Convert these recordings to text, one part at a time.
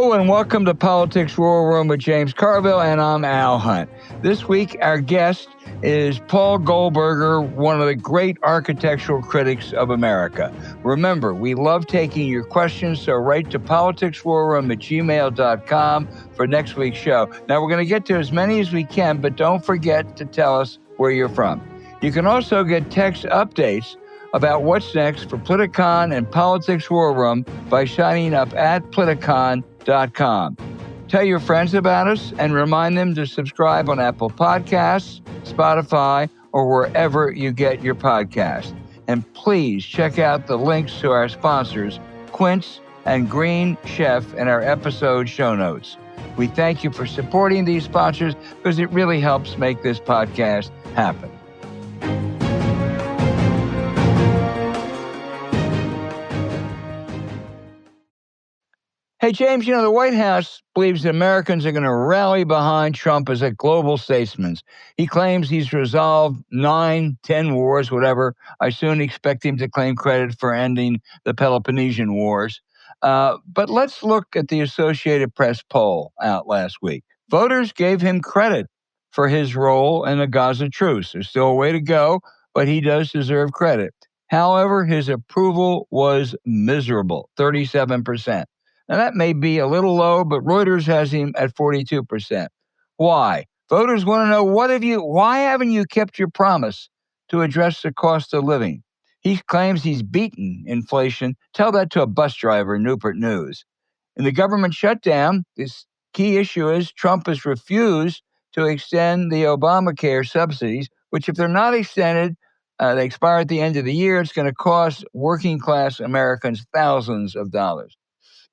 Hello and welcome to Politics War Room with James Carville, and I'm Al Hunt. This week, our guest is Paul Goldberger, one of the great architectural critics of America. Remember, we love taking your questions, so write to politicswarroom@gmail.com for next week's show. Now, we're going to get to as many as we can, but don't forget to tell us where you're from. You can also get text updates about what's next for Politicon and Politics War Room by signing up at Politicon.com. Tell your friends about us and remind them to subscribe on Apple Podcasts, Spotify, or wherever you get your podcasts. And please check out the links to our sponsors, Quince and Green Chef, in our episode show notes. We thank you for supporting these sponsors because it really helps make this podcast happen. Hey, James, the White House believes that Americans are going to rally behind Trump as a global statesman. He claims he's resolved 9, 10 wars, whatever. I soon expect him to claim credit for ending the Peloponnesian Wars. But let's look at the Associated Press poll out last week. Voters gave him credit for his role in the Gaza truce. There's still a way to go, but he does deserve credit. However, his approval was miserable, 37%. Now, that may be a little low, but Reuters has him at 42%. Why? Voters want to know, why haven't you kept your promise to address the cost of living? He claims he's beaten inflation. Tell that to a bus driver in Newport News. In the government shutdown, this key issue is Trump has refused to extend the Obamacare subsidies, which if they're not extended, they expire at the end of the year. It's going to cost working class Americans thousands of dollars.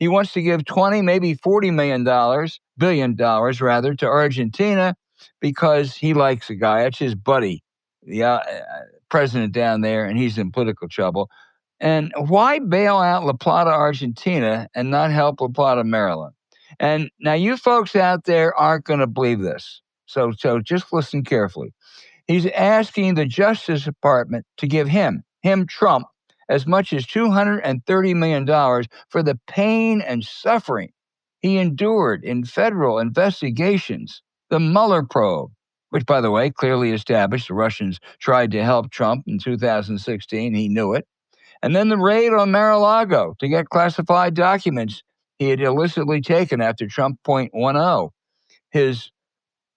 He wants to give $20, maybe $40 billion to Argentina because he likes the guy. That's his buddy, the president down there, and he's in political trouble. And why bail out La Plata, Argentina, and not help La Plata, Maryland? And now you folks out there aren't going to believe this. So just listen carefully. He's asking the Justice Department to give him Trump, as much as $230 million for the pain and suffering he endured in federal investigations. The Mueller probe, which, by the way, clearly established the Russians tried to help Trump in 2016. He knew it. And then the raid on Mar-a-Lago to get classified documents he had illicitly taken after Trump 0.10. His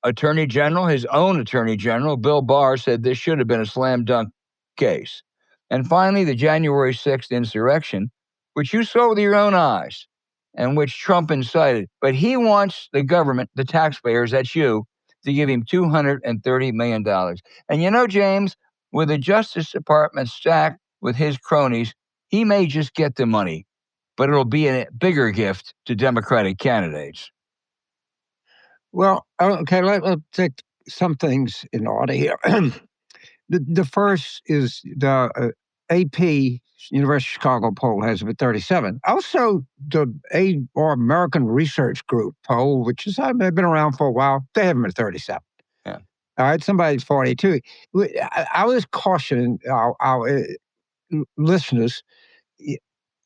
attorney general, his own attorney general, Bill Barr, said this should have been a slam dunk case. And finally, the January 6th insurrection, which you saw with your own eyes and which Trump incited. But he wants the government, the taxpayers, that's you, to give him $230 million. And James, with the Justice Department stacked with his cronies, he may just get the money, but it'll be a bigger gift to Democratic candidates. Well, okay, let's take some things in order here. The first is the AP, University of Chicago poll has him at 37. Also, the American Research Group poll, which is I've been around for a while, they have him at 37. Yeah. All right, somebody's 42. I was cautioning our listeners,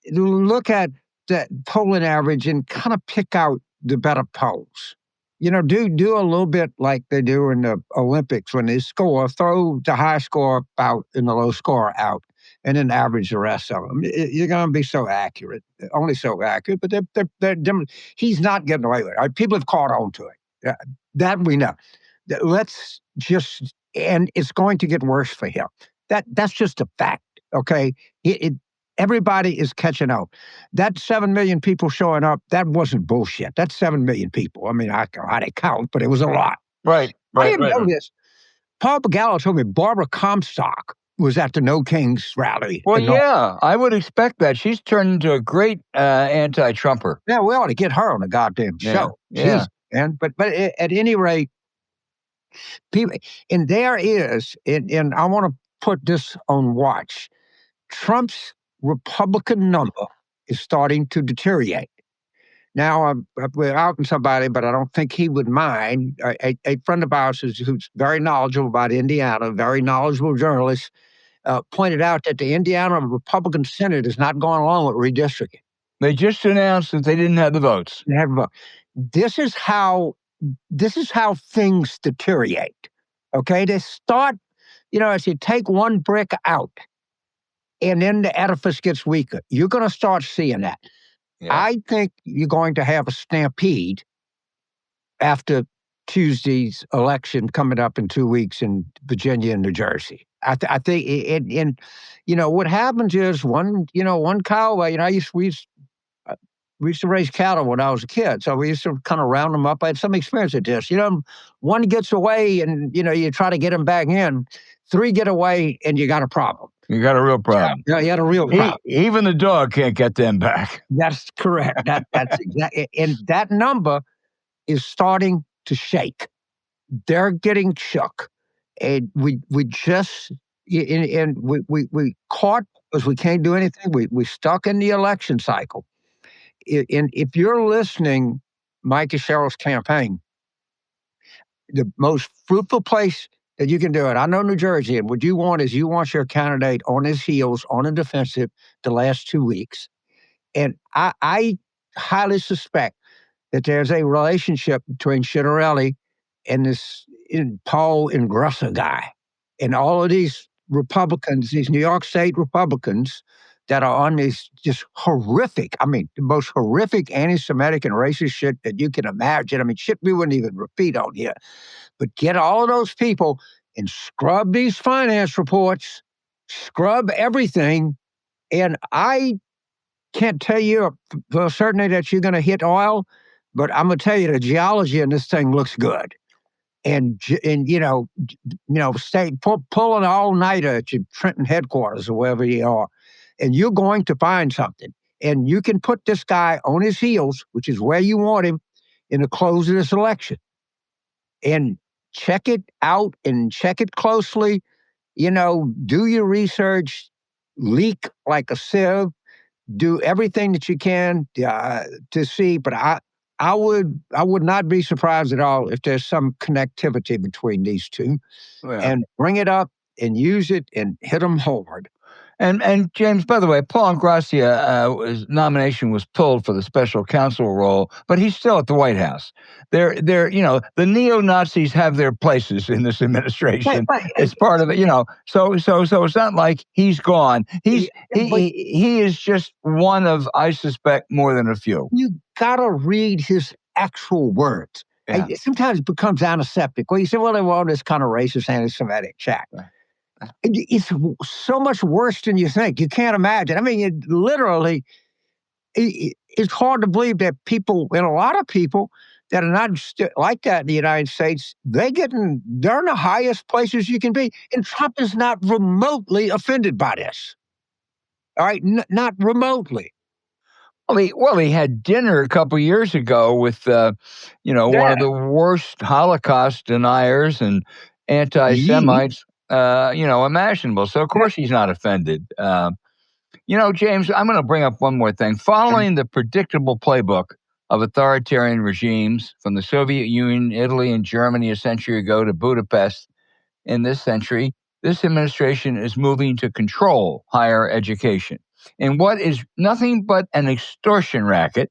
look at that polling average and kind of pick out the better polls. Do a little bit like they do in the Olympics when they score, throw the high score out and the low score out, and then average the rest of them. You're going to be so accurate, only so accurate, but they're he's not getting away with it. People have caught on to it. That we know. Let's just, and it's going to get worse for him. That's just a fact, okay? Everybody is catching up. That 7 million people showing up, that wasn't bullshit. That's 7 million people. I mean, I don't know how they count, but it was a lot. Right. I didn't know this. Paul Goldberger told me Barbara Comstock was at the No Kings rally. Well, yeah, I would expect that. She's turned into a great anti-Trumper. Yeah, we ought to get her on the goddamn show. Yeah. Jeez, but at any rate, people, and there is, and I want to put this on watch, Trump's Republican number is starting to deteriorate. Now, we're out in somebody, but I don't think he would mind. A friend of ours who's very knowledgeable about Indiana, very knowledgeable journalist, pointed out that the Indiana Republican Senate is not going along with redistricting. They just announced that they didn't have the votes. This is how things deteriorate. Okay, they start. As you take one brick out, and then the edifice gets weaker. You're going to start seeing that. Yeah. I think you're going to have a stampede after Tuesday's election coming up in 2 weeks in Virginia and New Jersey. I think, what happens is one cow. We used to raise cattle when I was a kid, so we used to kind of round them up. I had some experience at this. One gets away, and you try to get them back in. 3 get away, and you got a problem. You got a real problem. Yeah, you had a real problem. Even the dog can't get them back. That's correct. That's exactly, and that number is starting to shake. They're getting shook, and we just and we caught because we can't do anything. We stuck in the election cycle. And if you're listening, Mike and Cheryl's campaign, the most fruitful place that you can do it. I know New Jersey, and what you want is your candidate on his heels, on a defensive, the last 2 weeks. And I highly suspect that there's a relationship between Schiaparelli and this Paul Goldberger guy. And all of these Republicans, these New York State Republicans that are on these just horrific, the most horrific anti-Semitic and racist shit that you can imagine. Shit we wouldn't even repeat on here. But get all of those people and scrub these finance reports, scrub everything. And I can't tell you for certainty that you're going to hit oil, but I'm going to tell you the geology in this thing looks good. And stay pull an all-nighter at your Trenton headquarters or wherever you are, and you're going to find something. And you can put this guy on his heels, which is where you want him, in the close of this election. And check it out and check it closely. Do your research, leak like a sieve, do everything that you can to see. But I would not be surprised at all if there's some connectivity between these two, and bring it up and use it and hit them hard. And James, by the way, Paul Goldberger's nomination was pulled for the special counsel role, but he's still at the White House. The neo-Nazis have their places in this administration. It's part of it, So it's not like he's gone. He is just one of, I suspect, more than a few. You gotta read his actual words. Yeah. Sometimes it becomes antiseptic. Well, you say, well, they want this kind of racist, anti-Semitic chat. It's so much worse than you think. You can't imagine. It's hard to believe that people, and a lot of people that are not like that in the United States, they're in the highest places you can be. And Trump is not remotely offended by this. All right? Not remotely. Well, he had dinner a couple years ago with, one of the worst Holocaust deniers and anti-Semites, imaginable. So, of course, he's not offended. James, I'm going to bring up one more thing. Following the predictable playbook of authoritarian regimes from the Soviet Union, Italy, and Germany a century ago to Budapest in this century, this administration is moving to control higher education. In what is nothing but an extortion racket,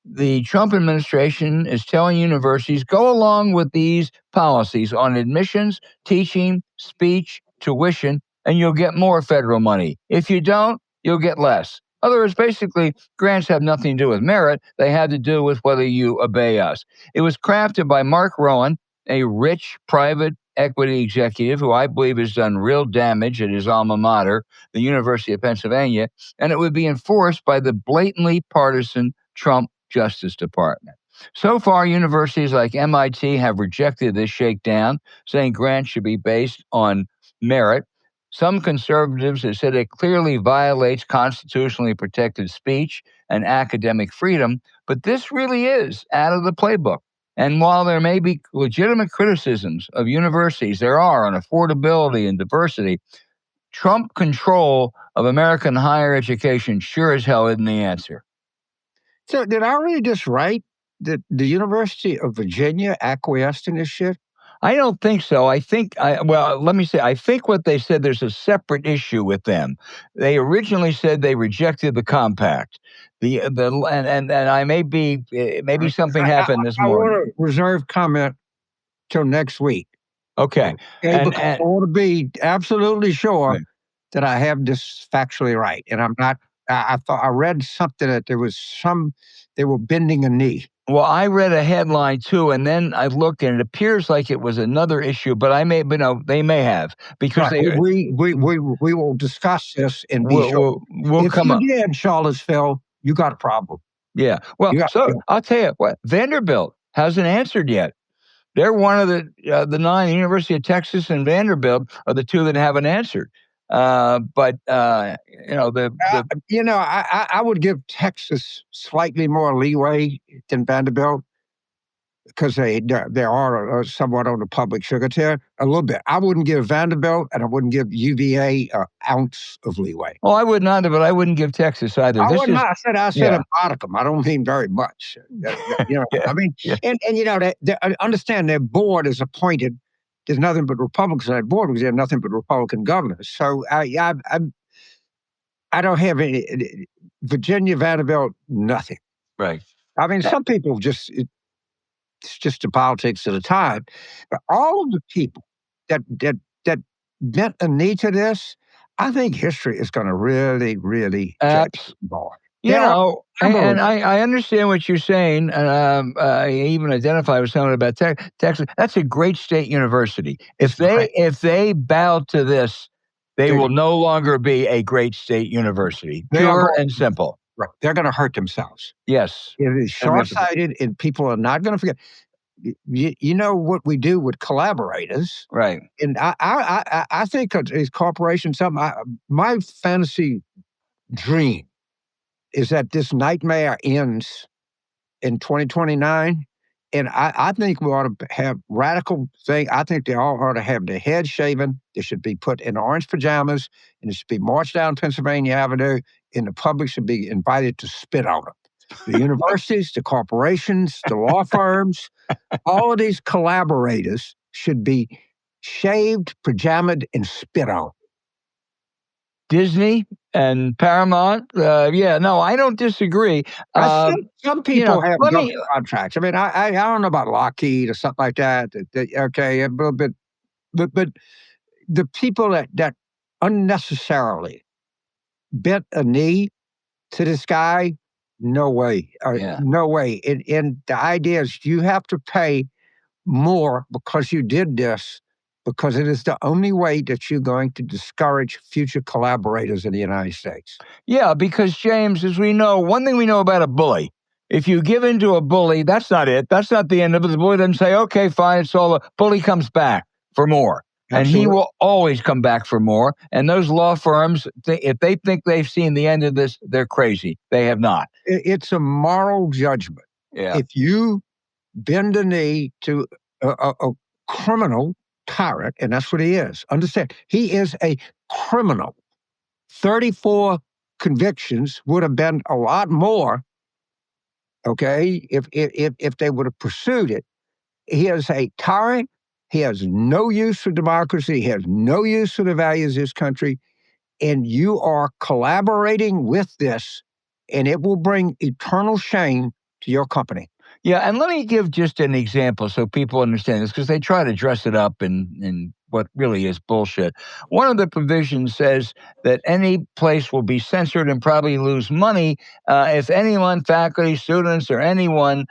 the Trump administration is telling universities, go along with these policies on admissions, teaching, speech, tuition, and you'll get more federal money. If you don't, you'll get less. In other words, basically, grants have nothing to do with merit. They have to do with whether you obey us. It was crafted by Mark Rowan, a rich private equity executive who I believe has done real damage at his alma mater, the University of Pennsylvania, and it would be enforced by the blatantly partisan Trump Justice Department. So far, universities like MIT have rejected this shakedown, saying grants should be based on merit. Some conservatives have said it clearly violates constitutionally protected speech and academic freedom, but this really is out of the playbook. And while there may be legitimate criticisms of universities, there are on affordability and diversity, Trump control of American higher education sure as hell isn't the answer. So did I read this right? That the University of Virginia acquiesced in this shit? I don't think so. I think let me say, I think what they said, there's a separate issue with them. They originally said they rejected the compact. And I may be maybe something happened this I morning. want to reserve comment till next week. Okay. Okay, because I want to be absolutely sure Right. that I have this factually right. And I'm not, I thought I read something that they were bending a knee. Well, I read a headline too, and then I looked, and it appears like it was another issue, but they may have, because Right. We will discuss this and be sure. we'll If come you up. did, Charlottesville, you got a problem. Yeah. Well, You got, so I'll tell you what, Vanderbilt hasn't answered yet. They're one of the 9. University of Texas and Vanderbilt are the 2 that haven't answered. But I would give Texas slightly more leeway than Vanderbilt because they are somewhat on the public sugar tier a little bit. I wouldn't give Vanderbilt and I wouldn't give UVA an ounce of leeway. Oh, I would not, but I wouldn't give Texas either. I said yeah. a modicum. I don't mean very much. Yeah, I mean, yeah. I understand their board is appointed. There's nothing but Republicans on that board because they have nothing but Republican governors. So I don't have any Virginia, Vanderbilt, nothing. Right. I mean, some people it's just the politics of the time. But all of the people that bent a knee to this, I think history is going to really, really judge more. And I understand what you're saying, and I even identify with someone about Texas. That's a great state university. If they bow to this, they will no longer be a great state university. Pure and simple. Right. They're going to hurt themselves. Yes. It is short-sighted, and people are not going to forget. You know what we do with collaborators, right? And I think these corporations. My fantasy dream is that this nightmare ends in 2029. And I think we ought to have radical thing. I think they all ought to have their heads shaven. They should be put in orange pajamas, and it should be marched down Pennsylvania Avenue, and the public should be invited to spit on them. The universities, the corporations, the law firms, all of these collaborators should be shaved, pajamaed, and spit on. Disney and Paramount, I don't disagree. Some people have government contracts. I mean, I don't know about Lockheed or something like that. Okay, a little bit, but the people that unnecessarily bent a knee to this guy, no way, no way. And the idea is you have to pay more because you did this, because it is the only way that you're going to discourage future collaborators in the United States. Yeah, because, James, as we know, one thing we know about a bully, if you give in to a bully, that's not it. That's not the end of it. The bully doesn't say, okay, fine, it's all. Bully comes back for more. Absolutely. And he will always come back for more. And those law firms, if they think they've seen the end of this, they're crazy. They have not. It's a moral judgment. Yeah. If you bend a knee to a criminal tyrant, and that's what he is. Understand, he is a criminal. 34 convictions would have been a lot more, okay, if they would have pursued it. He is a tyrant. He has no use for democracy. He has no use for the values of this country. And you are collaborating with this, and it will bring eternal shame to your company. Yeah, and let me give just an example so people understand this, because they try to dress it up in what really is bullshit. One of the provisions says that any place will be censored and probably lose money if anyone, faculty, students, or anyone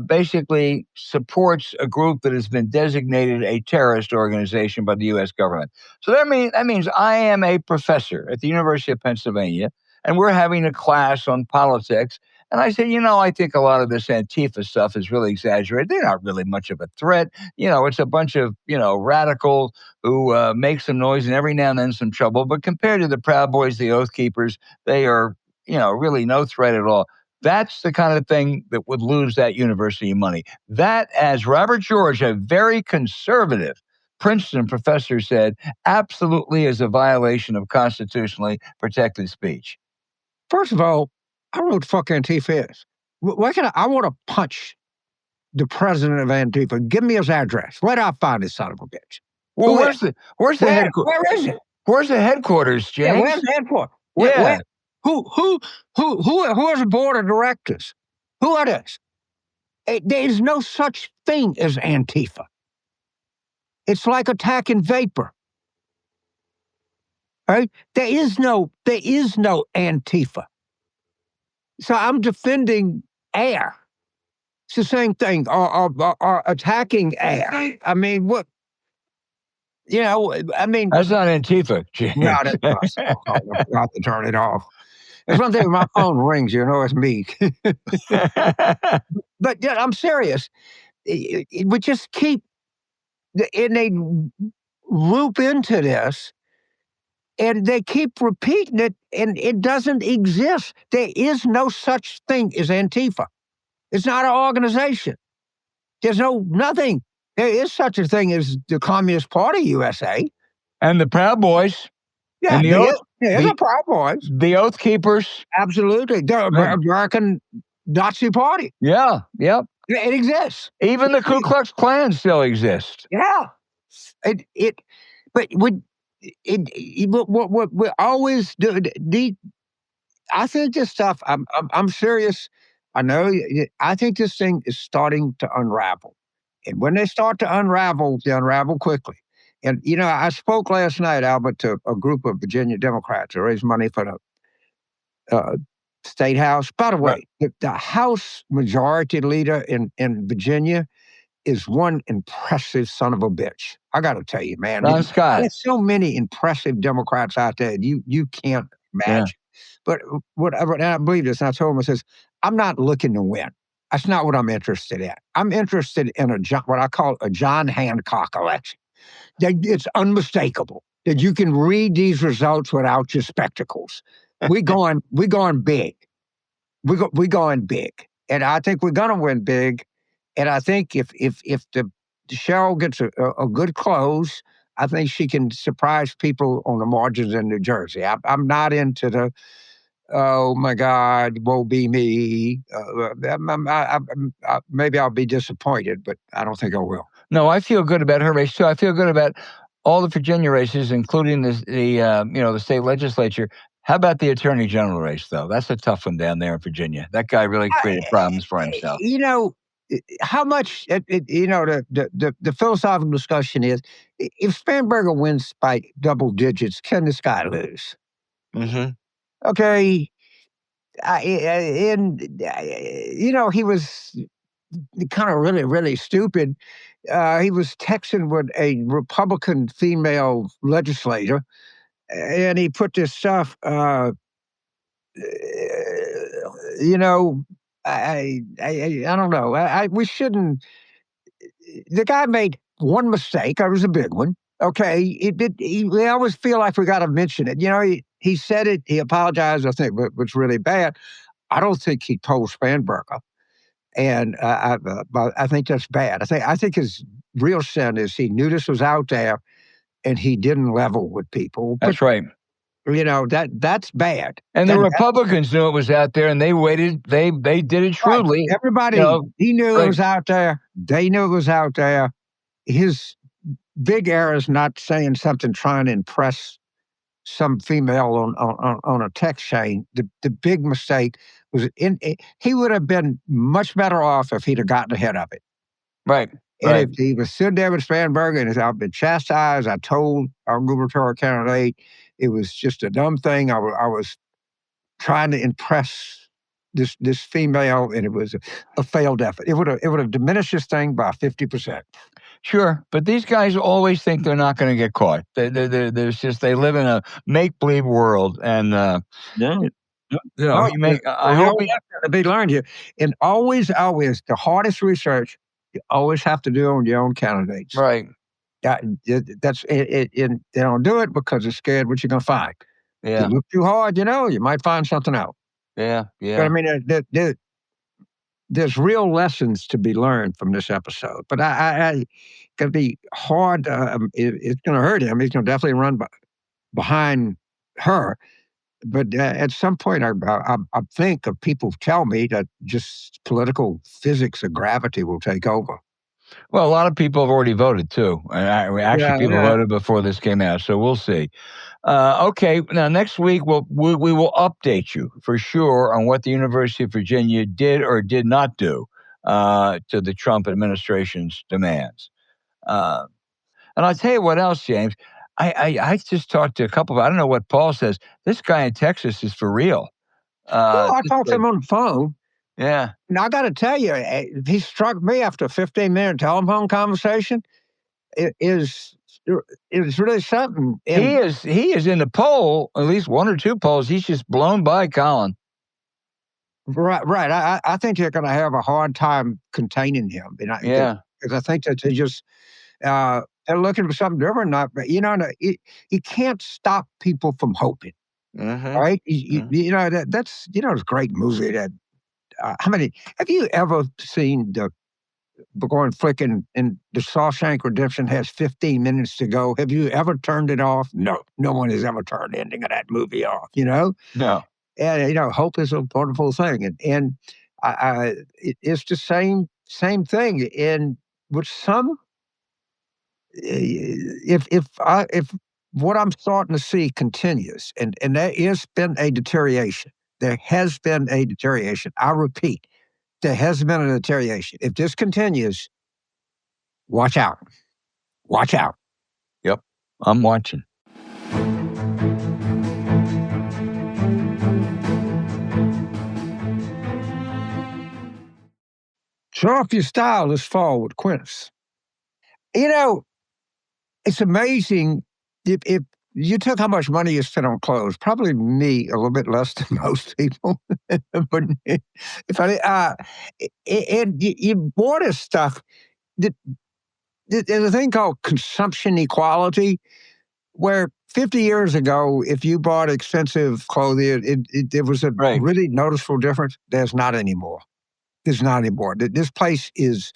basically supports a group that has been designated a terrorist organization by the U.S. government. So that means I am a professor at the University of Pennsylvania, and we're having a class on politics. And I said, I think a lot of this Antifa stuff is really exaggerated. They're not really much of a threat. It's a bunch of, radicals who make some noise and every now and then some trouble. But compared to the Proud Boys, the Oath Keepers, they are, really no threat at all. That's the kind of thing that would lose that university money. That, as Robert George, a very conservative Princeton professor, said, absolutely is a violation of constitutionally protected speech. First of all, I don't know what the fuck Antifa is. Why can't I want to punch the president of Antifa. Give me his address. Where do I find this son of a bitch? Well, Who where's is? the headquarters? Where is it? Where's the headquarters, Yeah, James? where's the headquarters? Yeah. Who is the board of directors? Who are this? There is no such thing as Antifa. It's like attacking vapor. Right? There is no Antifa. So I'm defending air. It's the same thing. Or attacking air. I mean, what? You know, I mean, That's not Antifa, James. no, that's not. I forgot to turn it off. It's one thing when my phone rings, you know it's me. But yeah, I'm serious. It would just keep, and they loop into this, and they keep repeating it, and it doesn't exist. There is no such thing as Antifa. It's not an organization. There's nothing. There is such a thing as the Communist Party USA. And the Proud Boys. Yeah, And there's a Proud Boys. The Oath Keepers. Absolutely. The American Nazi Party. Yeah, yep. It exists. Even the Ku Klux Klan still exists. Yeah. But what always do, I think this stuff, I'm serious. I know, I think this thing is starting to unravel. And when they start to unravel, they unravel quickly. And, you know, I spoke last night, Albert, to a group of Virginia Democrats to raise money for the state house. By the way, the House majority leader in Virginia is one impressive son of a bitch. I got to tell you, man. Don Scott. There's so many impressive Democrats out there you can't imagine. Yeah. But whatever, and I believe this, and I told him, I says, I'm not looking to win. That's not what I'm interested in. I'm interested in what I call a John Hancock election. It's unmistakable that you can read these results without your spectacles. We're going big. We're going big. And I think we're going to win big. And I think if the Cheryl gets a good close, I think she can surprise people on the margins in New Jersey. I'm not into the, oh my God, woe be me. Maybe I'll be disappointed, but I don't think I will. No, I feel good about her race too. I feel good about all the Virginia races, including the state legislature. How about the attorney general race, though? That's a tough one down there in Virginia. That guy really created problems for himself. You know, how much, the philosophical discussion is, if Spanberger wins by double digits, can this guy lose? Mm-hmm. Okay. He was kind of really, really stupid. He was texting with a Republican female legislator, and he put this stuff, I don't know. We shouldn't. The guy made one mistake. It was a big one. Okay, we always feel like we got to mention it. You know, he said it. He apologized. I think, but was really bad. I don't think he told Spanberger, and I think that's bad. I think his real sin is he knew this was out there, and he didn't level with people. That's right. You know, that's bad. And the Republicans knew it was out there, and they waited. They did it shrewdly. Right. Everybody, he knew it was out there. They knew it was out there. His big error is not saying something trying to impress some female on a text chain. The big mistake was he would have been much better off if he'd have gotten ahead of it. Right. And if he was sitting there with Spanberger and I've been chastised, I told our gubernatorial candidate it was just a dumb thing. I was trying to impress this female, and it was a failed effort. It would have diminished this thing by 50%. Sure, but these guys always think they're not going to get caught. They live in a make-believe world, and I hope to be learned here. And always, the hardest research you always have to do on your own candidates. Right. That's it. They don't do it because they're scared what you're going to find. Yeah. If you look too hard, you might find something else. Yeah. But I mean, there's real lessons to be learned from this episode. But it's going to be hard. It's going to hurt him. He's going to definitely run behind her. But at some point, I think of people tell me that just political physics of gravity will take over. Well, a lot of people have already voted too. Actually, people voted before this came out, so we'll see. Okay, now next week we will update you for sure on what the University of Virginia did or did not do to the Trump administration's demands. And I'll tell you what else, James. I just talked to a couple of, I don't know what Paul says. This guy in Texas is for real. Well, I talked to him on the phone. Yeah. Now, I got to tell you, he struck me after a 15-minute telephone conversation. It is really something. And He is in the poll, at least one or two polls. He's just blown by Colin. Right. I think they're going to have a hard time containing him. Because I think that they just they're looking for something different. You can't stop people from hoping. Mm-hmm. Right? That's it's a great movie. That how many have you ever seen the going flicking and the Shawshank Redemption has 15 minutes to go? Have you ever turned it off? No one has ever turned the ending of that movie off. No. And hope is a wonderful thing, and it's the same thing. And with some, if what I'm starting to see continues, and there has been a deterioration. There has been a deterioration. I repeat, there has been a deterioration. If this continues, watch out. Watch out. Yep, I'm watching. Show off your style this fall with Quince. It's amazing if you took how much money you spent on clothes. Probably me a little bit less than most people. But if and you bought this stuff, there's a thing called consumption equality, where 50 years ago, if you bought expensive clothing, there was a really noticeable difference. There's not anymore. There's not anymore. This place is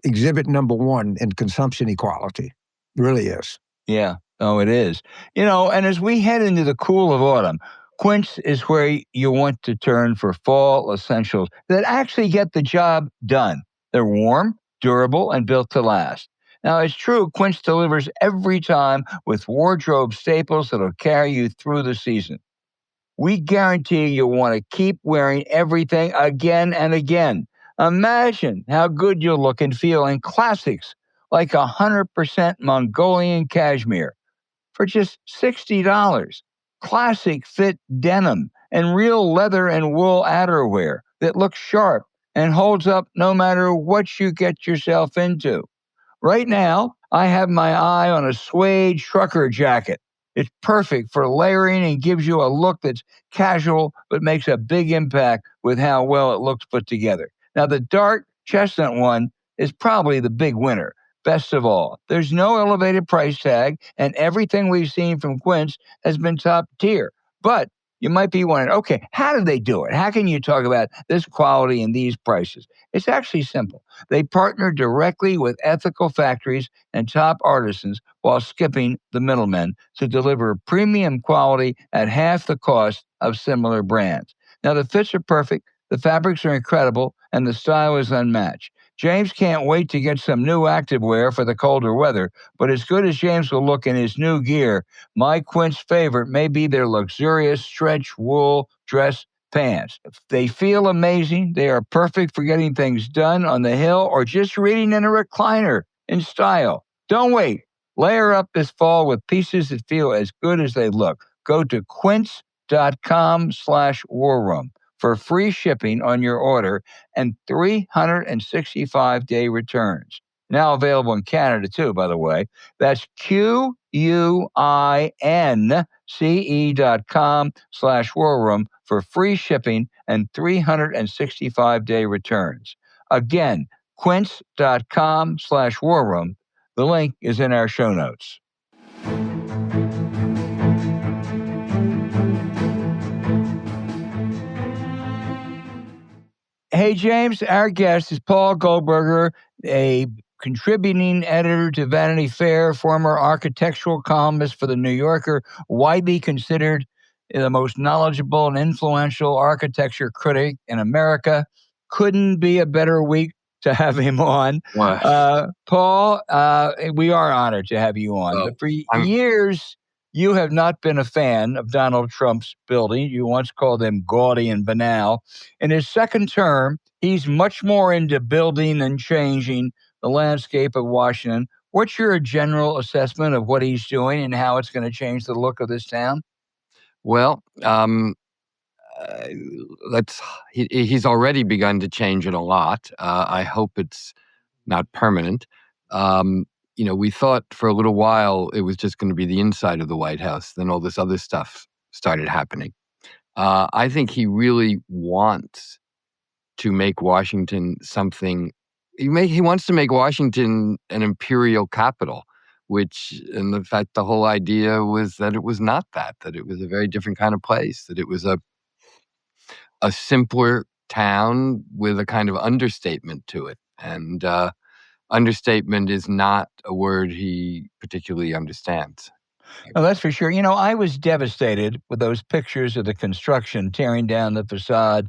exhibit number one in consumption equality. It really is. Yeah. Oh, it is. And as we head into the cool of autumn, Quince is where you want to turn for fall essentials that actually get the job done. They're warm, durable, and built to last. Now, it's true, Quince delivers every time with wardrobe staples that'll carry you through the season. We guarantee you'll want to keep wearing everything again and again. Imagine how good you'll look and feel in classics like 100% Mongolian cashmere for just $60. Classic fit denim and real leather and wool outerwear that looks sharp and holds up no matter what you get yourself into. Right now, I have my eye on a suede trucker jacket. It's perfect for layering and gives you a look that's casual but makes a big impact with how well it looks put together. Now, the dark chestnut one is probably the big winner. Best of all, there's no elevated price tag, and everything we've seen from Quince has been top tier. But you might be wondering, okay, how did they do it? How can you talk about this quality and these prices? It's actually simple. They partner directly with ethical factories and top artisans while skipping the middlemen to deliver premium quality at half the cost of similar brands. Now, the fits are perfect, the fabrics are incredible, and the style is unmatched. James can't wait to get some new activewear for the colder weather, but as good as James will look in his new gear, my Quince favorite may be their luxurious stretch wool dress pants. They feel amazing. They are perfect for getting things done on the hill or just reading in a recliner in style. Don't wait. Layer up this fall with pieces that feel as good as they look. Go to quince.com/war room for free shipping on your order and 365-day returns. Now available in Canada too, by the way. That's QUINCE.com/war room for free shipping and 365-day returns. Again, quince.com/war room. The link is in our show notes. Hey, James, our guest is Paul Goldberger, a contributing editor to Vanity Fair, former architectural columnist for The New Yorker, widely considered the most knowledgeable and influential architecture critic in America. Couldn't be a better week to have him on. Paul, we are honored to have you on. But for years, you have not been a fan of Donald Trump's building. You once called them Gaudy and Banal. In his second term, he's much more into building and changing the landscape of Washington. What's your general assessment of what he's doing and how it's going to change the look of this town? Well, he's already begun to change it a lot. I hope it's not permanent. We thought for a little while it was just going to be the inside of the White House. Then all this other stuff started happening. I think he really wants to make Washington something. He wants to make Washington an imperial capital, which, in the fact, the whole idea was that it was not that it was a very different kind of place, that it was a simpler town with a kind of understatement to it. And understatement is not a word he particularly understands. Oh, that's for sure. I was devastated with those pictures of the construction tearing down the facade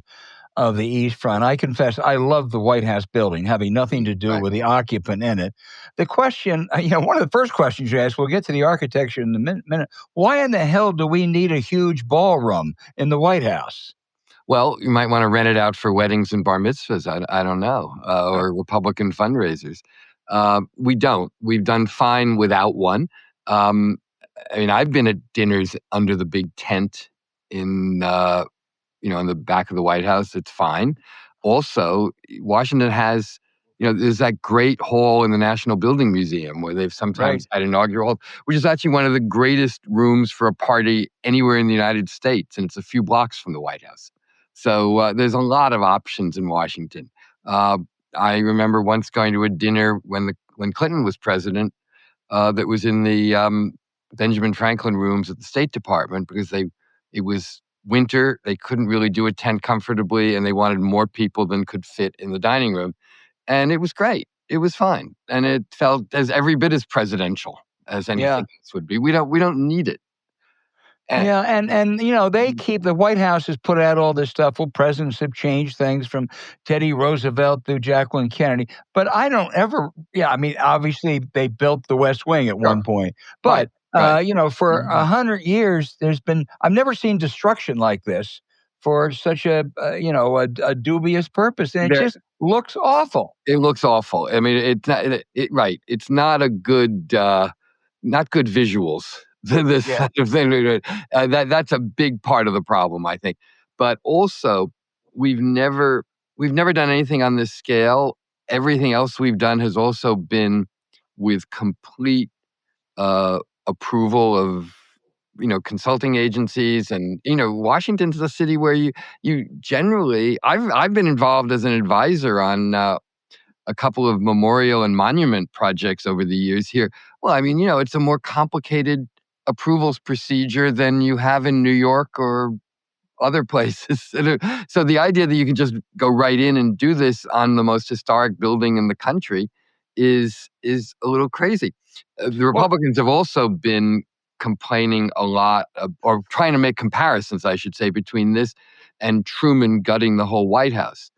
of the East Front. I confess, I love the White House building, having nothing to do with the occupant in it. The question, one of the first questions you ask, we'll get to the architecture in a minute. Why in the hell do we need a huge ballroom in the White House? Well, you might want to rent it out for weddings and bar mitzvahs. I don't know, or Republican fundraisers. We don't. We've done fine without one. I've been at dinners under the big tent in the back of the White House. It's fine. Also, Washington has, there's that great hall in the National Building Museum where they've sometimes had inaugural, which is actually one of the greatest rooms for a party anywhere in the United States, and it's a few blocks from the White House. So there's a lot of options in Washington. I remember once going to a dinner when Clinton was president that was in the Benjamin Franklin rooms at the State Department, because it was winter, they couldn't really do a tent comfortably, and they wanted more people than could fit in the dining room. And it was great. It was fine. And it felt as every bit as presidential as anything else would be. We don't need it. And they keep, the White House has put out all this stuff. Well, presidents have changed things from Teddy Roosevelt through Jacqueline Kennedy. But I don't ever, obviously they built the West Wing at one point. But, for 100 years, I've never seen destruction like this for such a dubious purpose. And it just looks awful. It looks awful. I mean, it's not, it's not a good, not good visuals. This kind of thing. That's a big part of the problem, I think. But also, we've never done anything on this scale. Everything else we've done has also been with complete approval of consulting agencies. And Washington's a city where you generally, I've been involved as an advisor on a couple of memorial and monument projects over the years here. Well, it's a more complicated approvals procedure than you have in New York or other places. So the idea that you can just go right in and do this on the most historic building in the country is a little crazy. The Republicans have also been complaining a lot, or trying to make comparisons, I should say, between this and Truman gutting the whole White House.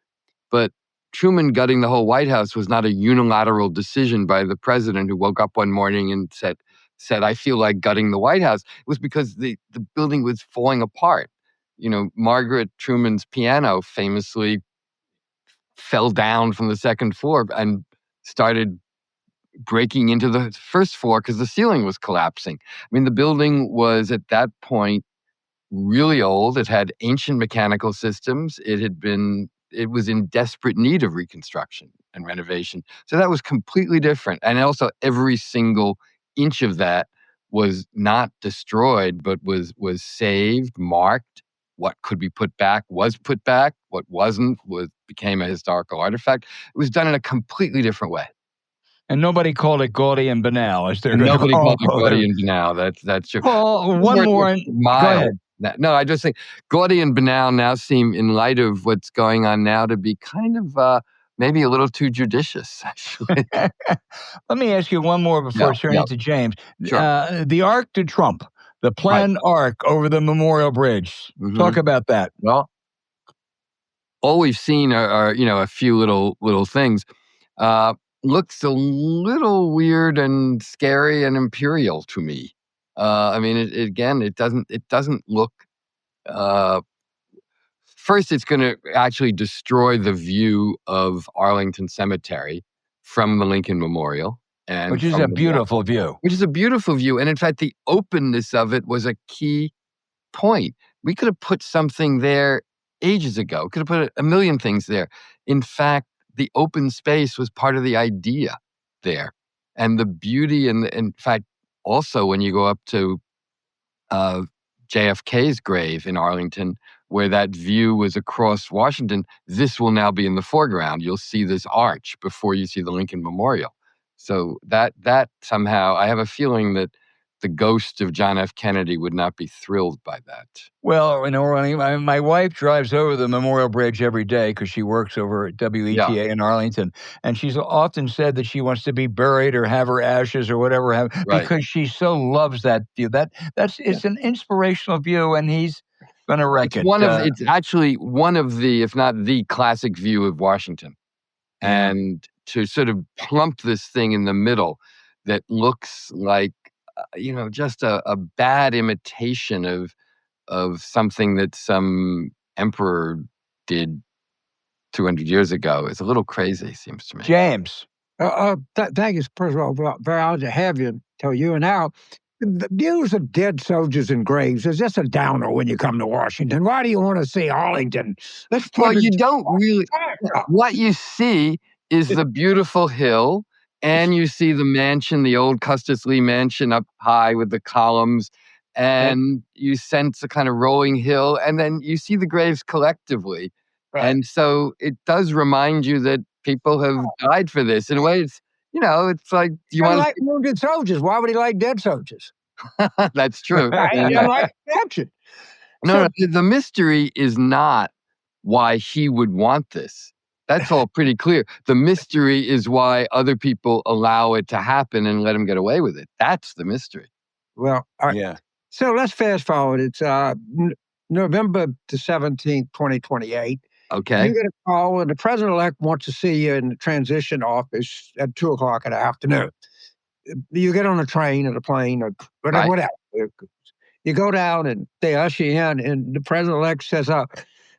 But Truman gutting the whole White House was not a unilateral decision by the president who woke up one morning and said, I feel like gutting the White House. It was because the building was falling apart. Margaret Truman's piano famously fell down from the second floor and started breaking into the first floor because the ceiling was collapsing. The building was at that point really old. It had ancient mechanical systems. It was in desperate need of reconstruction and renovation. So that was completely different. And also every single inch of that was not destroyed, but was saved, marked. What could be put back was put back. What wasn't became a historical artifact. It was done in a completely different way. And nobody called it Gaudy and Banal. Nobody called it Gaudy and Banal. That's true. Well, one more. Go ahead. No, I just think Gaudy and Banal now seem, in light of what's going on now, to be kind of maybe a little too judicious, actually. Let me ask you one more before turning to James. Sure. The Arc de Trump, the planned arc over the Memorial Bridge. Talk about that. Well, all we've seen are a few little things. Looks a little weird and scary and imperial to me. I mean, it doesn't look. First, it's going to actually destroy the view of Arlington Cemetery from the Lincoln Memorial, and which is a beautiful view. Which is a beautiful view, and in fact, the openness of it was a key point. We could have put something there ages ago. Could have put a million things there. In fact, the open space was part of the idea there, and the beauty. And in fact, also when you go up to JFK's grave in Arlington, where that view was across Washington, this will now be in the foreground. You'll see this arch before you see the Lincoln Memorial. So that somehow, I have a feeling that the ghost of John F. Kennedy would not be thrilled by that. Well, my wife drives over the Memorial Bridge every day because she works over at WETA in Arlington, and she's often said that she wants to be buried or have her ashes or whatever, because she so loves that view. It's an inspirational view, and he's going to wreck it. It's actually one of the, if not the classic view of Washington, and to sort of plump this thing in the middle that looks like just a bad imitation of something that some emperor did 200 years ago is a little crazy, seems to me. James. Thank you, first of all, very honored to have you. Tell you and Al, the views of dead soldiers and graves is just a downer when you come to Washington. Why do you want to see Arlington? You don't really. What you see is the beautiful hill, and you see the mansion, the old Custis Lee mansion up high with the columns, and you sense a kind of rolling hill, and then you see the graves collectively. Right. And so it does remind you that people have died for this. In a way, it's like, do you want to like wounded soldiers? Why would he like dead soldiers? That's true. I like action. No, the mystery is not why he would want this. That's all pretty clear. The mystery is why other people allow it to happen and let him get away with it. That's the mystery. Well, so let's fast forward. It's November the 17th, 2028. Okay. You get a call, and the president-elect wants to see you in the transition office at 2:00 in the afternoon. You get on a train or a plane or whatever. You go down, and they usher you in, and the president-elect says,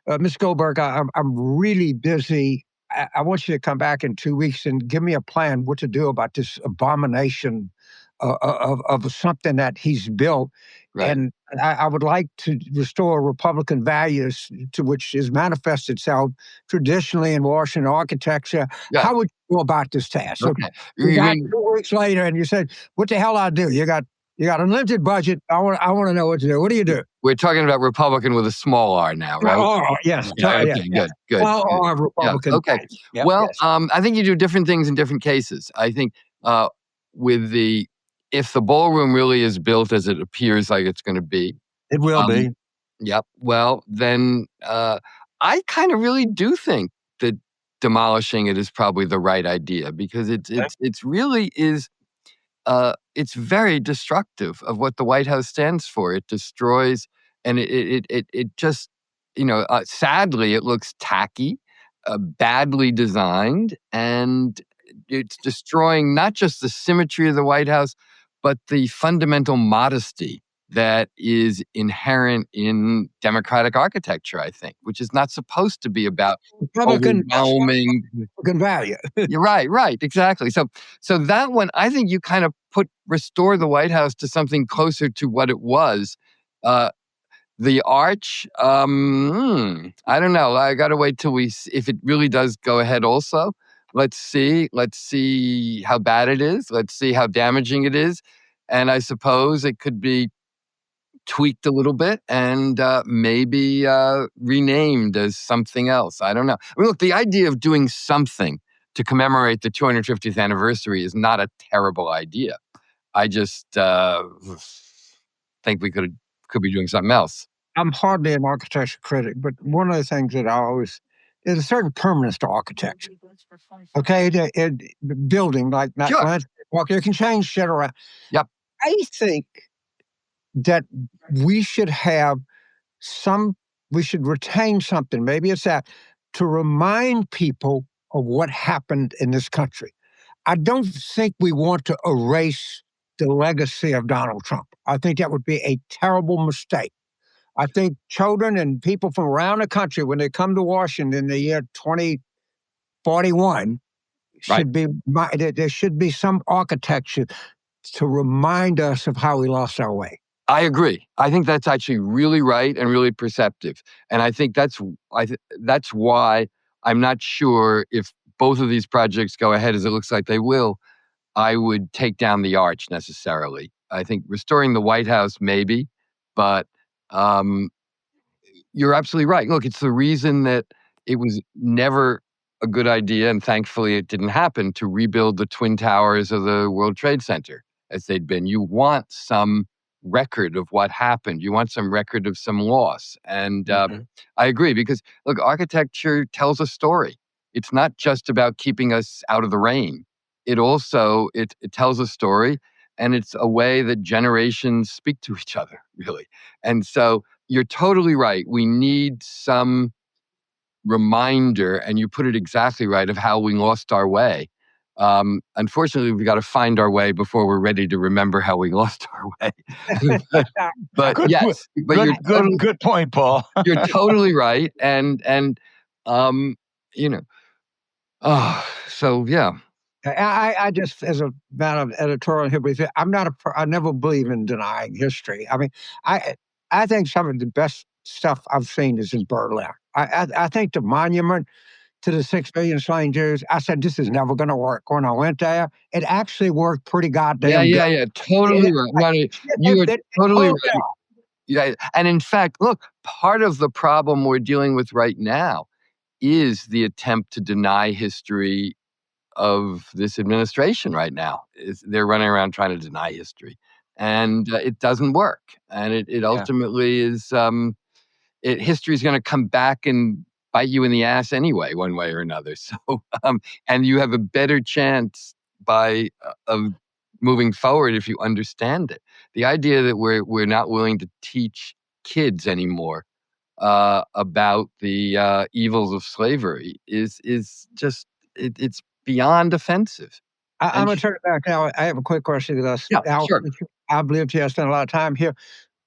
Mr. Goldberger, I'm really busy. I want you to come back in 2 weeks and give me a plan what to do about this abomination of something that he's built. Right. And I would like to restore Republican values to which is manifest itself traditionally in Washington architecture. Yeah. How would you go about this task? Okay. You got 2 weeks later, and you said, "What the hell I do? You got unlimited budget. I want to know what to do. What do you do?" We're talking about Republican with a small r now, right? Oh, yes. Okay, good. Small r Republican. Yeah, okay. Yes. Well, I think you do different things in different cases. I think if the ballroom really is built as it appears like it's going to be. It will be. Yep. Well, then I kind of really do think that demolishing it is probably the right idea, because it's really is. It's very destructive of what the White House stands for. It destroys, and it just, sadly, it looks tacky, badly designed, and it's destroying not just the symmetry of the White House, but the fundamental modesty that is inherent in democratic architecture, I think, which is not supposed to be about overwhelming value. You're right, exactly. So that one, I think you kind of restore the White House to something closer to what it was. The arch, I don't know. I got to wait till if it really does go ahead also. Let's see how bad it is. Let's see how damaging it is. And I suppose it could be tweaked a little bit and maybe renamed as something else. I don't know. I mean, look, the idea of doing something to commemorate the 250th anniversary is not a terrible idea. I just think we could be doing something else. I'm hardly an architecture critic, but one of the things that I always there's a certain permanence to architecture. Okay, the building like that. Sure. You can change shit around. Yep. I think that we should have we should retain something. Maybe it's that to remind people of what happened in this country. I don't think we want to erase the legacy of Donald Trump. I think that would be a terrible mistake. I think children and people from around the country, when they come to Washington in the year 2041, there should be some architecture to remind us of how we lost our way. I agree. I think that's actually really right and really perceptive. And I think that's why I'm not sure if both of these projects go ahead as it looks like they will, I would take down the arch necessarily. I think restoring the White House, maybe, but you're absolutely right. Look, it's the reason that it was never a good idea, and thankfully it didn't happen, to rebuild the Twin Towers of the World Trade Center as they'd been. You want some record of what happened. You want some record of some loss. And I agree, because, look, architecture tells a story. It's not just about keeping us out of the rain. It also, it tells a story, and it's a way that generations speak to each other, really. And so you're totally right. We need some reminder, and you put it exactly right, of how we lost our way. Unfortunately, we've got to find our way before we're ready to remember how we lost our way. but yes, but good point, Paul. You're totally right, and so yeah. I just, as a man of editorial history, I never believe in denying history. I mean, I think some of the best stuff I've seen is in Berlin. I think the monument to the 6 million slain Jews, I said, this is never going to work. When I went there, it actually worked pretty goddamn good. Yeah, totally right. You are totally right. Yeah, and in fact, look, part of the problem we're dealing with right now is the attempt to deny history of this administration right now. They're running around trying to deny history, and it doesn't work. And it ultimately is, history is going to come back and bite you in the ass anyway, one way or another. So, and you have a better chance of moving forward if you understand it. The idea that we're not willing to teach kids anymore about the evils of slavery is just it's beyond offensive. I'm going to turn it back now. I have a quick question to us. Sure. I've lived here. I spent a lot of time here.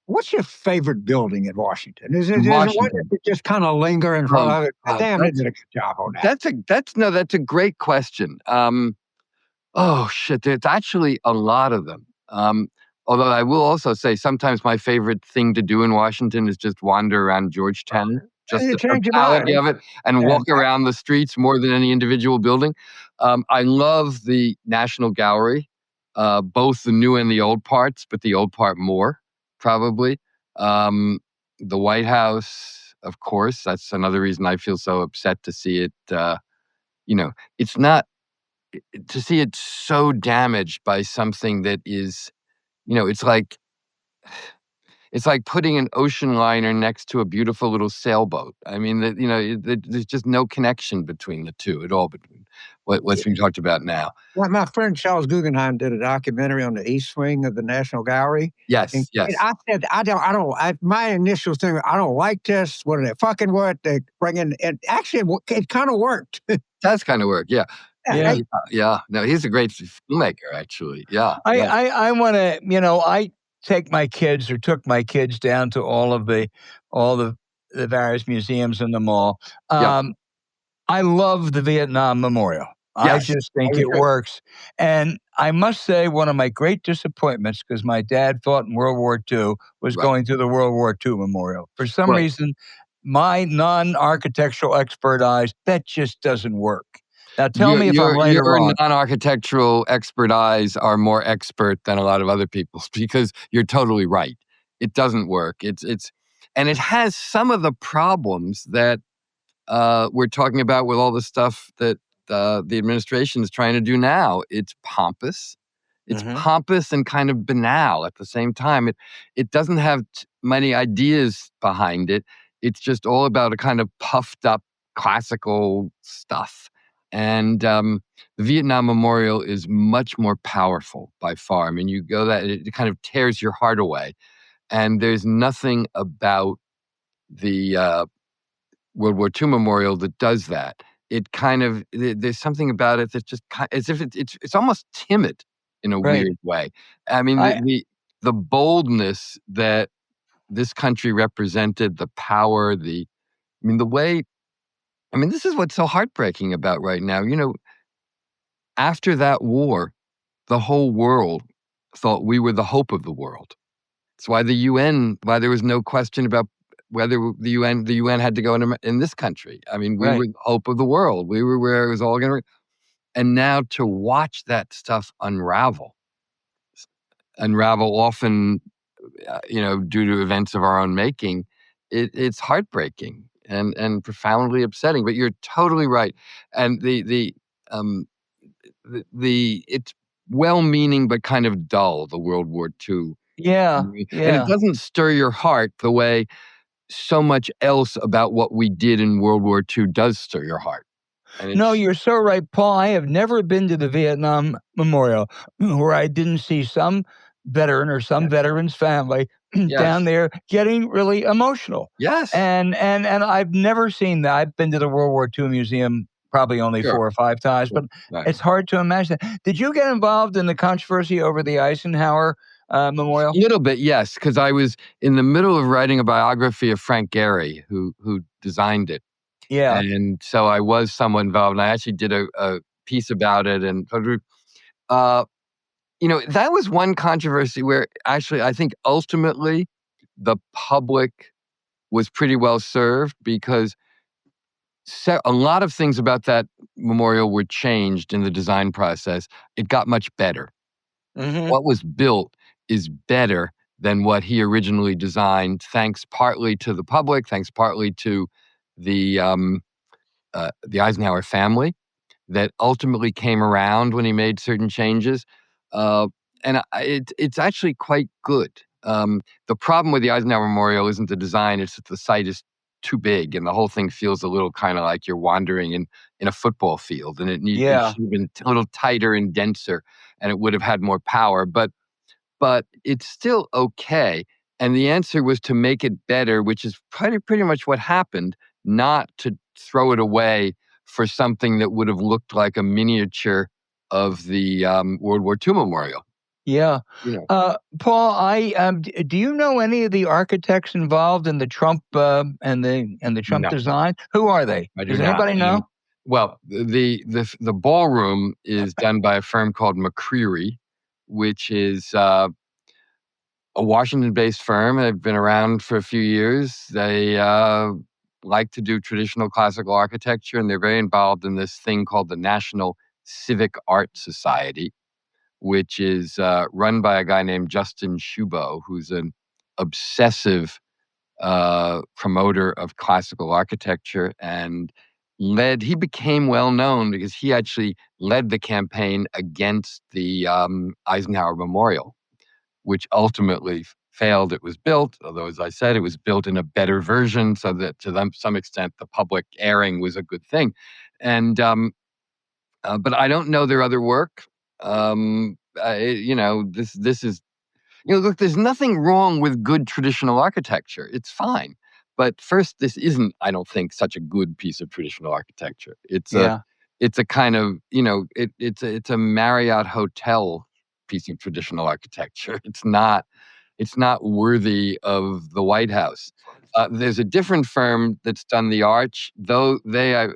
What's your favorite building in Washington? Is it one that just kind of linger in front of it? Damn, they did a good job on that. That's a great question. Oh shit, there's actually a lot of them. Although I will also say sometimes my favorite thing to do in Washington is just wander around Georgetown, just the totality of it, and walk around the streets more than any individual building. I love the National Gallery, both the new and the old parts, but the old part more, probably. The White House, of course, that's another reason I feel so upset to see it. It's not to see it so damaged by something that is, it's like putting an ocean liner next to a beautiful little sailboat. I mean, there's just no connection between the two at all, between what's being talked about now. Well, my friend Charles Guggenheim did a documentary on the East Wing of the National Gallery. Yes. And I said, my initial thing, I don't like this. What are they fucking what? They bring in, and actually, it kind of worked. That's kind of work, yeah. Yeah. No, he's a great filmmaker, actually. Yeah. I want to, I took my kids down to all the various museums in the mall. I love the Vietnam Memorial. Yes, I just think it works. And I must say, one of my great disappointments, because my dad fought in World War II, was going to the World War II Memorial. For some reason, my non-architectural expert eyes, that just doesn't work. Now, tell me if I'm right or wrong. Your non-architectural expert eyes are more expert than a lot of other people's, because you're totally right. It doesn't work. And it has some of the problems that we're talking about with all the stuff that the administration is trying to do now. It's pompous. It's pompous and kind of banal at the same time. It doesn't have many ideas behind it. It's just all about a kind of puffed up classical stuff. And the Vietnam Memorial is much more powerful by far. I mean, you go that, it kind of tears your heart away. And there's nothing about the World War II Memorial that does that. It kind of, there's something about it that just as if it's almost timid in a Right. weird way. I mean, I the boldness that this country represented, the power, the way, this is what's so heartbreaking about right now. After that war, the whole world thought we were the hope of the world. It's why why there was no question about whether the UN had to go in this country. I mean, we right. were the hope of the world. We were where it was all going to. And now to watch that stuff unravel often, due to events of our own making, it's heartbreaking and profoundly upsetting. But you're totally right. And um, it's well-meaning but kind of dull, the World War II. Yeah. And it Yeah. doesn't stir your heart the way so much else about what we did in World War II does stir your heart. And No, it's you're so right, Paul. I have never been to the Vietnam Memorial where I didn't see some veteran or some yes, veteran's family down yes, there getting really emotional. yes, And I've never seen that. I've been to the World War II museum probably only sure, 4 or 5 times, sure, but right. it's hard to imagine. Did you get involved in the controversy over the Eisenhower Memorial? A little bit, yes, because I was in the middle of writing a biography of Frank Gehry, who designed it. Yeah. And so I was somewhat involved, and I actually did a piece about it. And uh, that was one controversy where actually I think ultimately the public was pretty well served, because a lot of things about that memorial were changed in the design process. It got much better. Mhm. What was built is better than what he originally designed, thanks partly to the public, thanks partly to the Eisenhower family that ultimately came around when he made certain changes. Uh, and it's actually quite good. The problem with the Eisenhower Memorial isn't the design, it's that the site is too big and the whole thing feels a little kind of like you're wandering in a football field, and it Yeah. should have been a little tighter and denser, and it would have had more power. But it's still okay. And the answer was to make it better, which is pretty much what happened, not to throw it away for something that would have looked like a miniature of the World War II memorial. Yeah. You know, Paul, do you know any of the architects involved in the Trump and the Trump no, design? Who are no, they? I do Does not. anybody know? Well, the ballroom is done by a firm called McCreary, which is a Washington-based firm. They've been around for a few years. They like to do traditional classical architecture, and they're very involved in this thing called the National Civic Art Society, which is run by a guy named Justin Shubo, who's an obsessive promoter of classical architecture, and he became well known because he actually led the campaign against the Eisenhower Memorial, which ultimately failed. It was built, although, as I said, it was built in a better version, so that to some extent, the public airing was a good thing. And but I don't know their other work. This is, look, there's nothing wrong with good traditional architecture. It's fine. But first, this isn't, I don't think, such a good piece of traditional architecture. Yeah. It's a kind of, it's a Marriott hotel piece of traditional architecture. It's not worthy of the White House. There's a different firm that's done the arch, though they are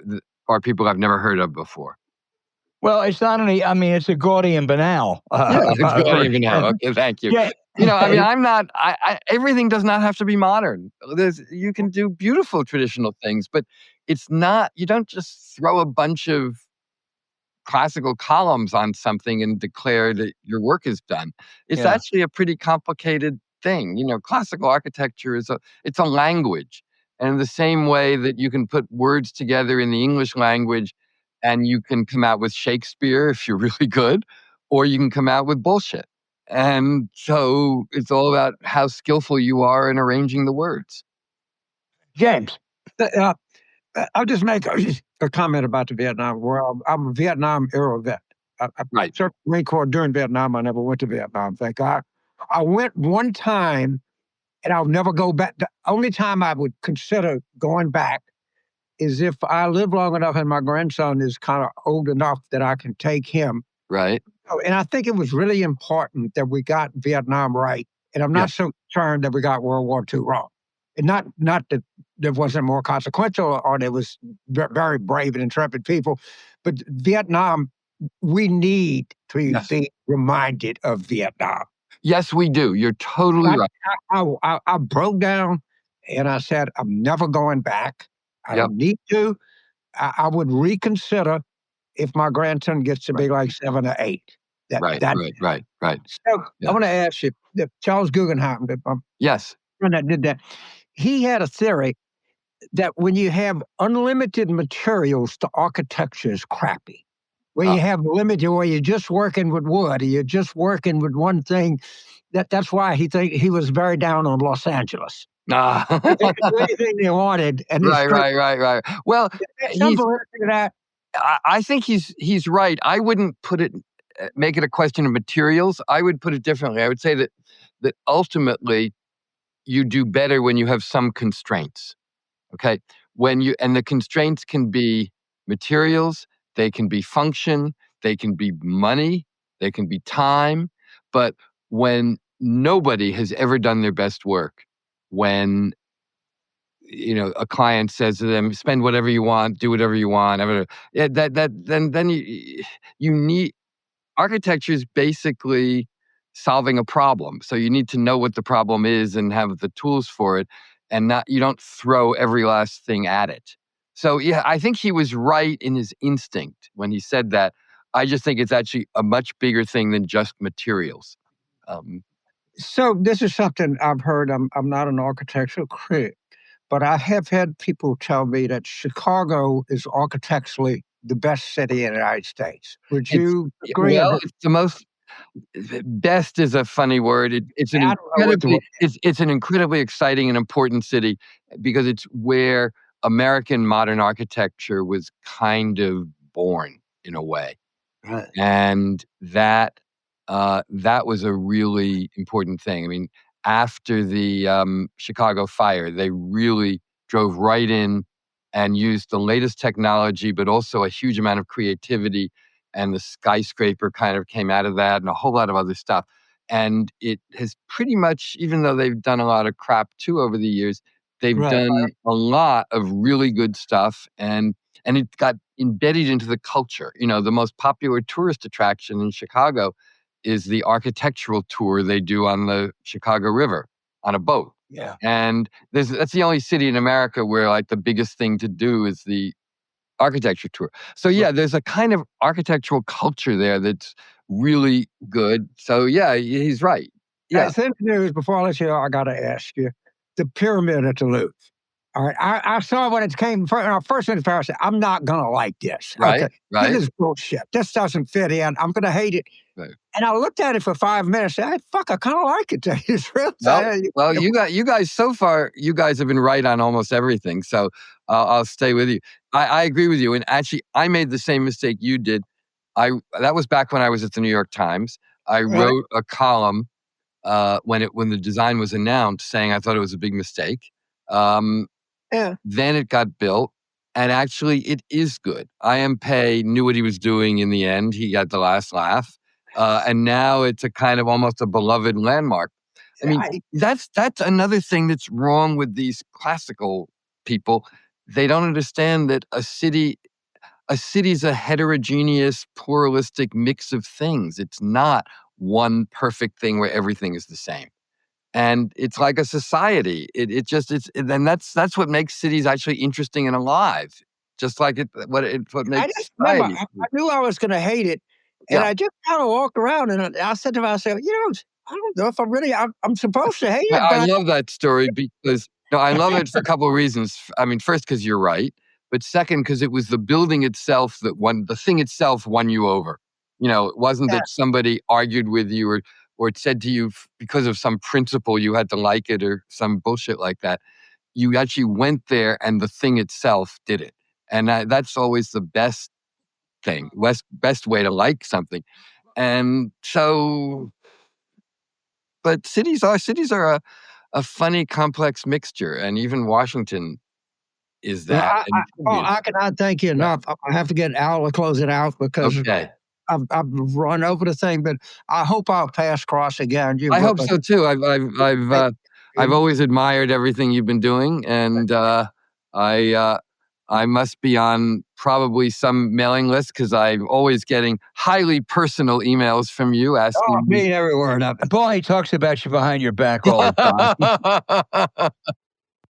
people I've never heard of before. Well, it's not any. I mean, it's a Gaudy and Banal Yeah, it's Gaudy and Banal. version. Okay, thank you. Yeah. I'm not. Everything does not have to be modern. You can do beautiful traditional things, but it's not. You don't just throw a bunch of classical columns on something and declare that your work is done. It's Yeah. actually a pretty complicated thing. Classical architecture it's a language. And in the same way that you can put words together in the English language and you can come out with Shakespeare if you're really good, or you can come out with bullshit. And so it's all about how skillful you are in arranging the words. James. Uh, I'll just make a comment about the Vietnam War. I'm a Vietnam era vet. I Right. served in the Marine Corps during Vietnam. I never went to Vietnam, thank God. I went one time, and I'll never go back. The only time I would consider going back is if I live long enough and my grandson is kind of old enough that I can take him. Right. And I think it was really important that we got Vietnam right. And I'm Yeah. not so concerned that we got World War II wrong. And not that there wasn't more consequential or there was very brave and intrepid people, but Vietnam, we need to Yes. be reminded of Vietnam. Yes, we do. You're totally right. I broke down and I said, I'm never going back. I Yep. don't need to. I would reconsider if my grandson gets to be like 7 or 8. Right. So Yeah. I want to ask you, Charles Guggenheim, Yes. friend that did that, he had a theory that when you have unlimited materials, the architecture is crappy. Where you have limited, where you're just working with wood, or you're just working with one thing. That's why he was very down on Los Angeles. Ah. They could do anything they wanted, and Right. Well, some validity to that. I think he's right. I wouldn't make it a question of materials. I would put it differently. I would say that ultimately you do better when you have some constraints. Okay, and the constraints can be materials, they can be function, they can be money, they can be time. But when nobody has ever done their best work, when a client says to them, spend whatever you want, do whatever you want, then you need architecture is basically solving a problem. So you need to know what the problem is and have the tools for it, and you don't throw every last thing at it. So yeah, I think he was right in his instinct when he said that. I just think it's actually a much bigger thing than just materials. So this is something I've heard. I'm not an architectural critic, but I have had people tell me that Chicago is architecturally the best city in the United States. Would you agree? It's the most. Best is a funny word. It's an I don't know what the word. it's an incredibly exciting and important city because it's where American modern architecture was kind of born in a way. Right. And that was a really important thing. I mean, after the Chicago fire, they really drove right in and used the latest technology, but also a huge amount of creativity. And the skyscraper kind of came out of that, and a whole lot of other stuff. And it has pretty much, even though they've done a lot of crap too over the years, they've done a lot of really good stuff. And it got embedded into the culture. The most popular tourist attraction in Chicago is the architectural tour they do on the Chicago River on a boat. Yeah. And that's the only city in America where like the biggest thing to do is the architecture tour. So yeah, there's a kind of architectural culture there that's really good. So yeah, he's right. Yeah. Same news. Before I let you go, I got to ask you, the pyramid at the Louvre. All right, I saw when it came first in Paris. I said, I'm not gonna like this. Right. This is bullshit. This doesn't fit in. I'm gonna hate it. Right. And I looked at it for 5 minutes. I said, I kind of like it. It's real. Well, you guys so far, you guys have been right on almost everything. So I'll stay with you. I agree with you. And actually, I made the same mistake you did. That was back when I was at the New York Times. I wrote a column when the design was announced, saying I thought it was a big mistake. Then it got built, and actually, it is good. IMP knew what he was doing in the end. He got the last laugh. And now it's a kind of almost a beloved landmark. I mean, that's another thing that's wrong with these classical people. They don't understand that a city's a heterogeneous, pluralistic mix of things. It's not one perfect thing where everything is the same. And it's like a society. And that's what makes cities actually interesting and alive. Just like what makes I just remember, society. I knew I was going to hate it, and I just kind of walked around and I said to myself, I don't know if I'm supposed to hate it. I love that story because I love it for a couple of reasons. I mean, first, because you're right, but second, because it was the building itself the thing itself won you over. It wasn't that somebody argued with you or it said to you because of some principle you had to like it or some bullshit like that. you actually went there and the thing itself did it. And that's always the best thing, best way to like something. And so, but cities are a funny, complex mixture, and even Washington is Well, that. And I cannot thank you enough. I have to get Al to close it out because okay, I've run over the thing, but I hope I'll pass cross again. I hope so too. I've always admired everything you've been doing, and I must be on probably some mailing list because I'm always getting highly personal emails from you asking me. mean every word of it. Paul, he talks about you behind your back all the time.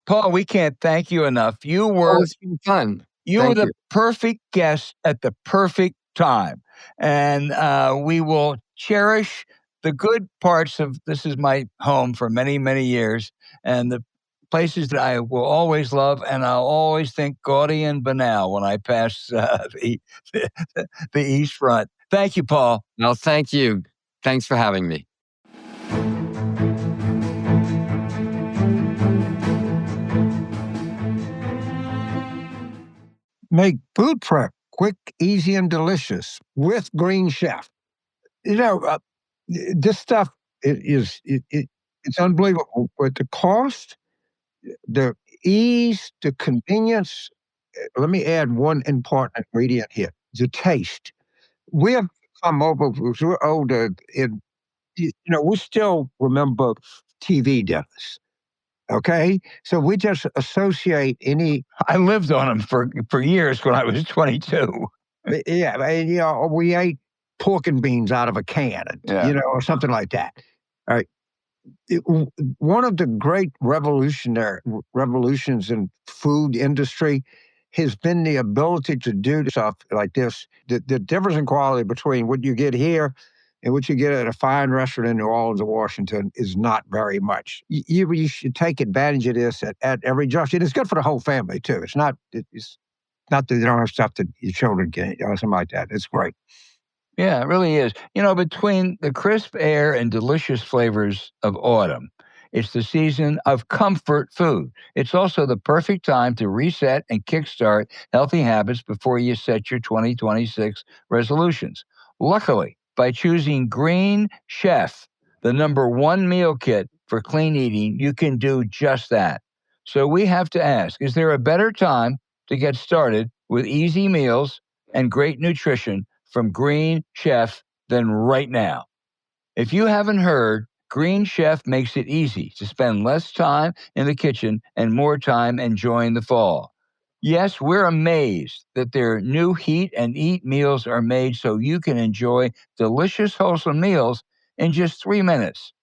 Paul, we can't thank you enough. You were It's been fun. You were the perfect guest at the perfect time. And we will cherish the good parts of this is my home for many, many years. And the places that I will always love. And I'll always think Gaudy and Banal when I pass the East Front. Thank you, Paul. No, thank you. Thanks for having me. Make food prep quick, easy, and delicious with Green Chef. This stuff it's unbelievable. But the cost, the ease, the convenience. Let me add one important ingredient here: the taste. We have come over because we're older. We still remember TV dinners. Okay, so we just associate any. I lived on them for years when I was 22. Yeah, we ate pork and beans out of a can, or something like that. All right. One of the great revolutions in food industry has been the ability to do stuff like this. The difference in quality between what you get here and what you get at a fine restaurant in New Orleans or Washington is not very much. You should take advantage of this at every junction. It's good for the whole family too. It's not that you don't have stuff that your children can or something like that. It's great. Yeah, it really is. Between the crisp air and delicious flavors of autumn, it's the season of comfort food. It's also the perfect time to reset and kickstart healthy habits before you set your 2026 resolutions. Luckily, by choosing Green Chef, the #1 meal kit for clean eating, you can do just that. So we have to ask, is there a better time to get started with easy meals and great nutrition from Green Chef than right now? If you haven't heard, Green Chef makes it easy to spend less time in the kitchen and more time enjoying the fall. Yes, we're amazed that their new heat and eat meals are made so you can enjoy delicious, wholesome meals in just 3 minutes.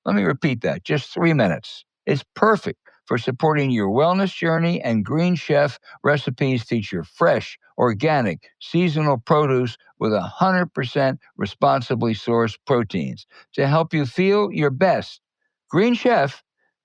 Let me repeat that, just 3 minutes. It's perfect for supporting your wellness journey, and Green Chef recipes feature fresh, organic, seasonal produce with 100% responsibly sourced proteins to help you feel your best. Green Chef,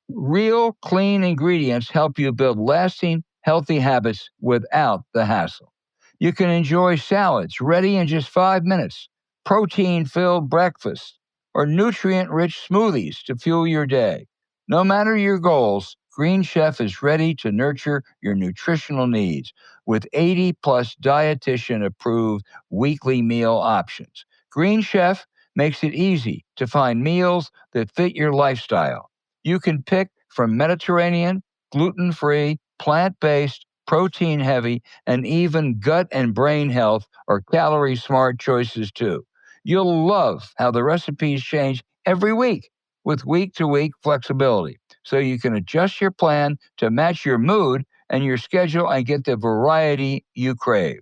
real clean ingredients help you build lasting, healthy habits without the hassle. You can enjoy salads ready in just 5 minutes, protein-filled breakfast, or nutrient-rich smoothies to fuel your day. No matter your goals, Green Chef is ready to nurture your nutritional needs with 80-plus dietitian-approved weekly meal options. Green Chef makes it easy to find meals that fit your lifestyle. You can pick from Mediterranean, gluten-free, plant-based, protein-heavy, and even gut and brain health or calorie-smart choices too. You'll love how the recipes change every week with week-to-week flexibility, so you can adjust your plan to match your mood and your schedule and get the variety you crave.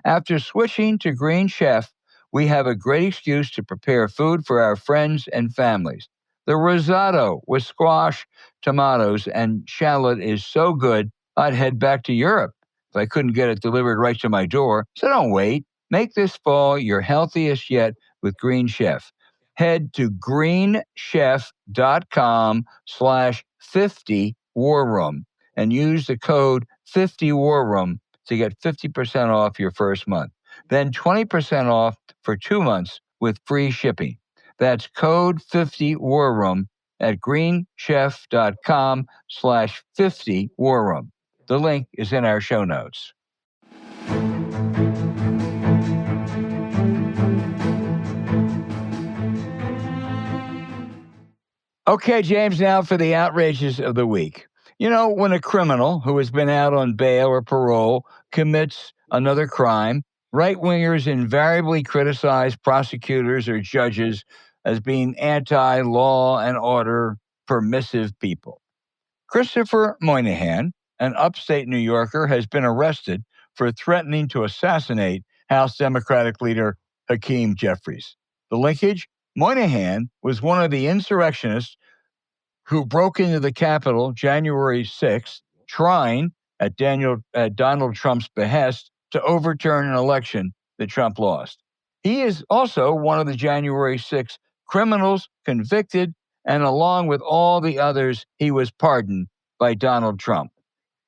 After switching to Green Chef, we have a great excuse to prepare food for our friends and families. The risotto with squash, tomatoes, and shallot is so good, I'd head back to Europe if I couldn't get it delivered right to my door. So don't wait. Make this fall your healthiest yet with Green Chef. Head to greenchef.com/50warroom and use the code 50warroom to get 50% off your first month. Then 20% off for 2 months with free shipping. That's code 50warroom at greenchef.com/50warroom. The link is in our show notes. Okay, James, now for the outrages of the week. You know, when a criminal who has been out on bail or parole commits another crime, right-wingers invariably criticize prosecutors or judges as being anti-law and order, permissive people. Christopher Moynihan, an upstate New Yorker, has been arrested for threatening to assassinate House Democratic leader Hakeem Jeffries. The linkage? Moynihan was one of the insurrectionists who broke into the Capitol January 6th, trying, at Donald Trump's behest, to overturn an election that Trump lost. He is also one of the January 6th criminals convicted, and along with all the others, he was pardoned by Donald Trump.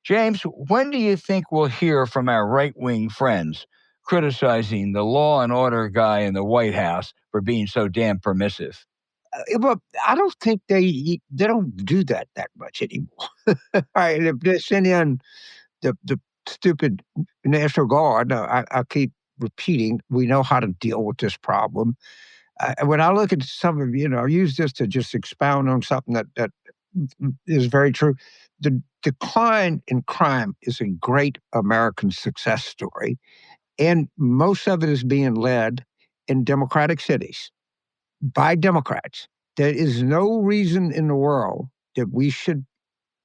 James, when do you think we'll hear from our right-wing friends criticizing the law and order guy in the White House for being so damn permissive? Well, I don't think they don't do that much anymore. All right, if they send in the stupid National Guard, I keep repeating, we know how to deal with this problem. When I look at some of, I use this to just expound on something that is very true. The decline in crime is a great American success story, and most of it is being led in Democratic cities by Democrats. There is no reason in the world that we should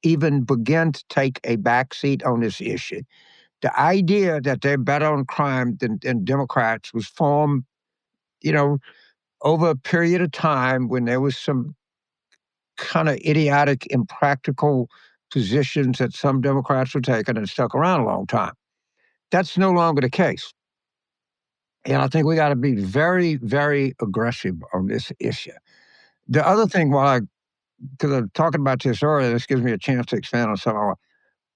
even begin to take a backseat on this issue. The idea that they're better on crime than Democrats was formed, over a period of time when there was some kind of idiotic, impractical positions that some Democrats were taking and stuck around a long time. That's no longer the case. And I think we got to be very, very aggressive on this issue. The other thing, because I'm talking about this earlier, this gives me a chance to expand on something.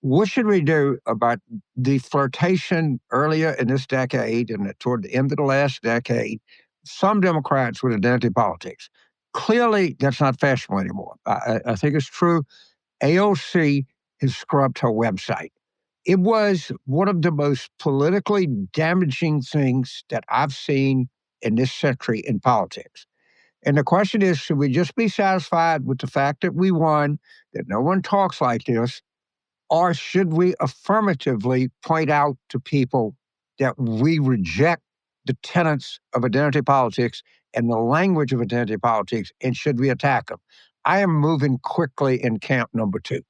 What should we do about the flirtation earlier in this decade and toward the end of the last decade? Some Democrats with identity politics. Clearly, that's not fashionable anymore. I think it's true. AOC has scrubbed her website. It was one of the most politically damaging things that I've seen in this century in politics. And the question is, should we just be satisfied with the fact that we won, that no one talks like this, or should we affirmatively point out to people that we reject the tenets of identity politics and the language of identity politics, and should we attack them? I am moving quickly in camp number 2.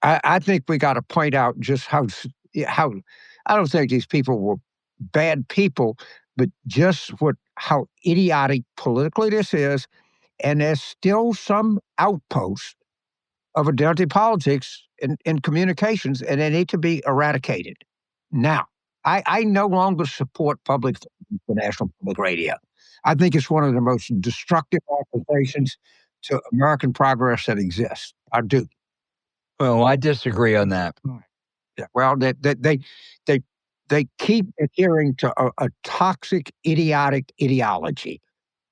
I think we got to point out just how I don't think these people were bad people, but just how idiotic politically this is, and there's still some outposts of identity politics in communications, and they need to be eradicated. Now, I no longer support the National Public Radio. I think it's one of the most destructive organizations to American progress that exists. I do. Well, I disagree on that. Yeah, well, they keep adhering to a toxic, idiotic ideology.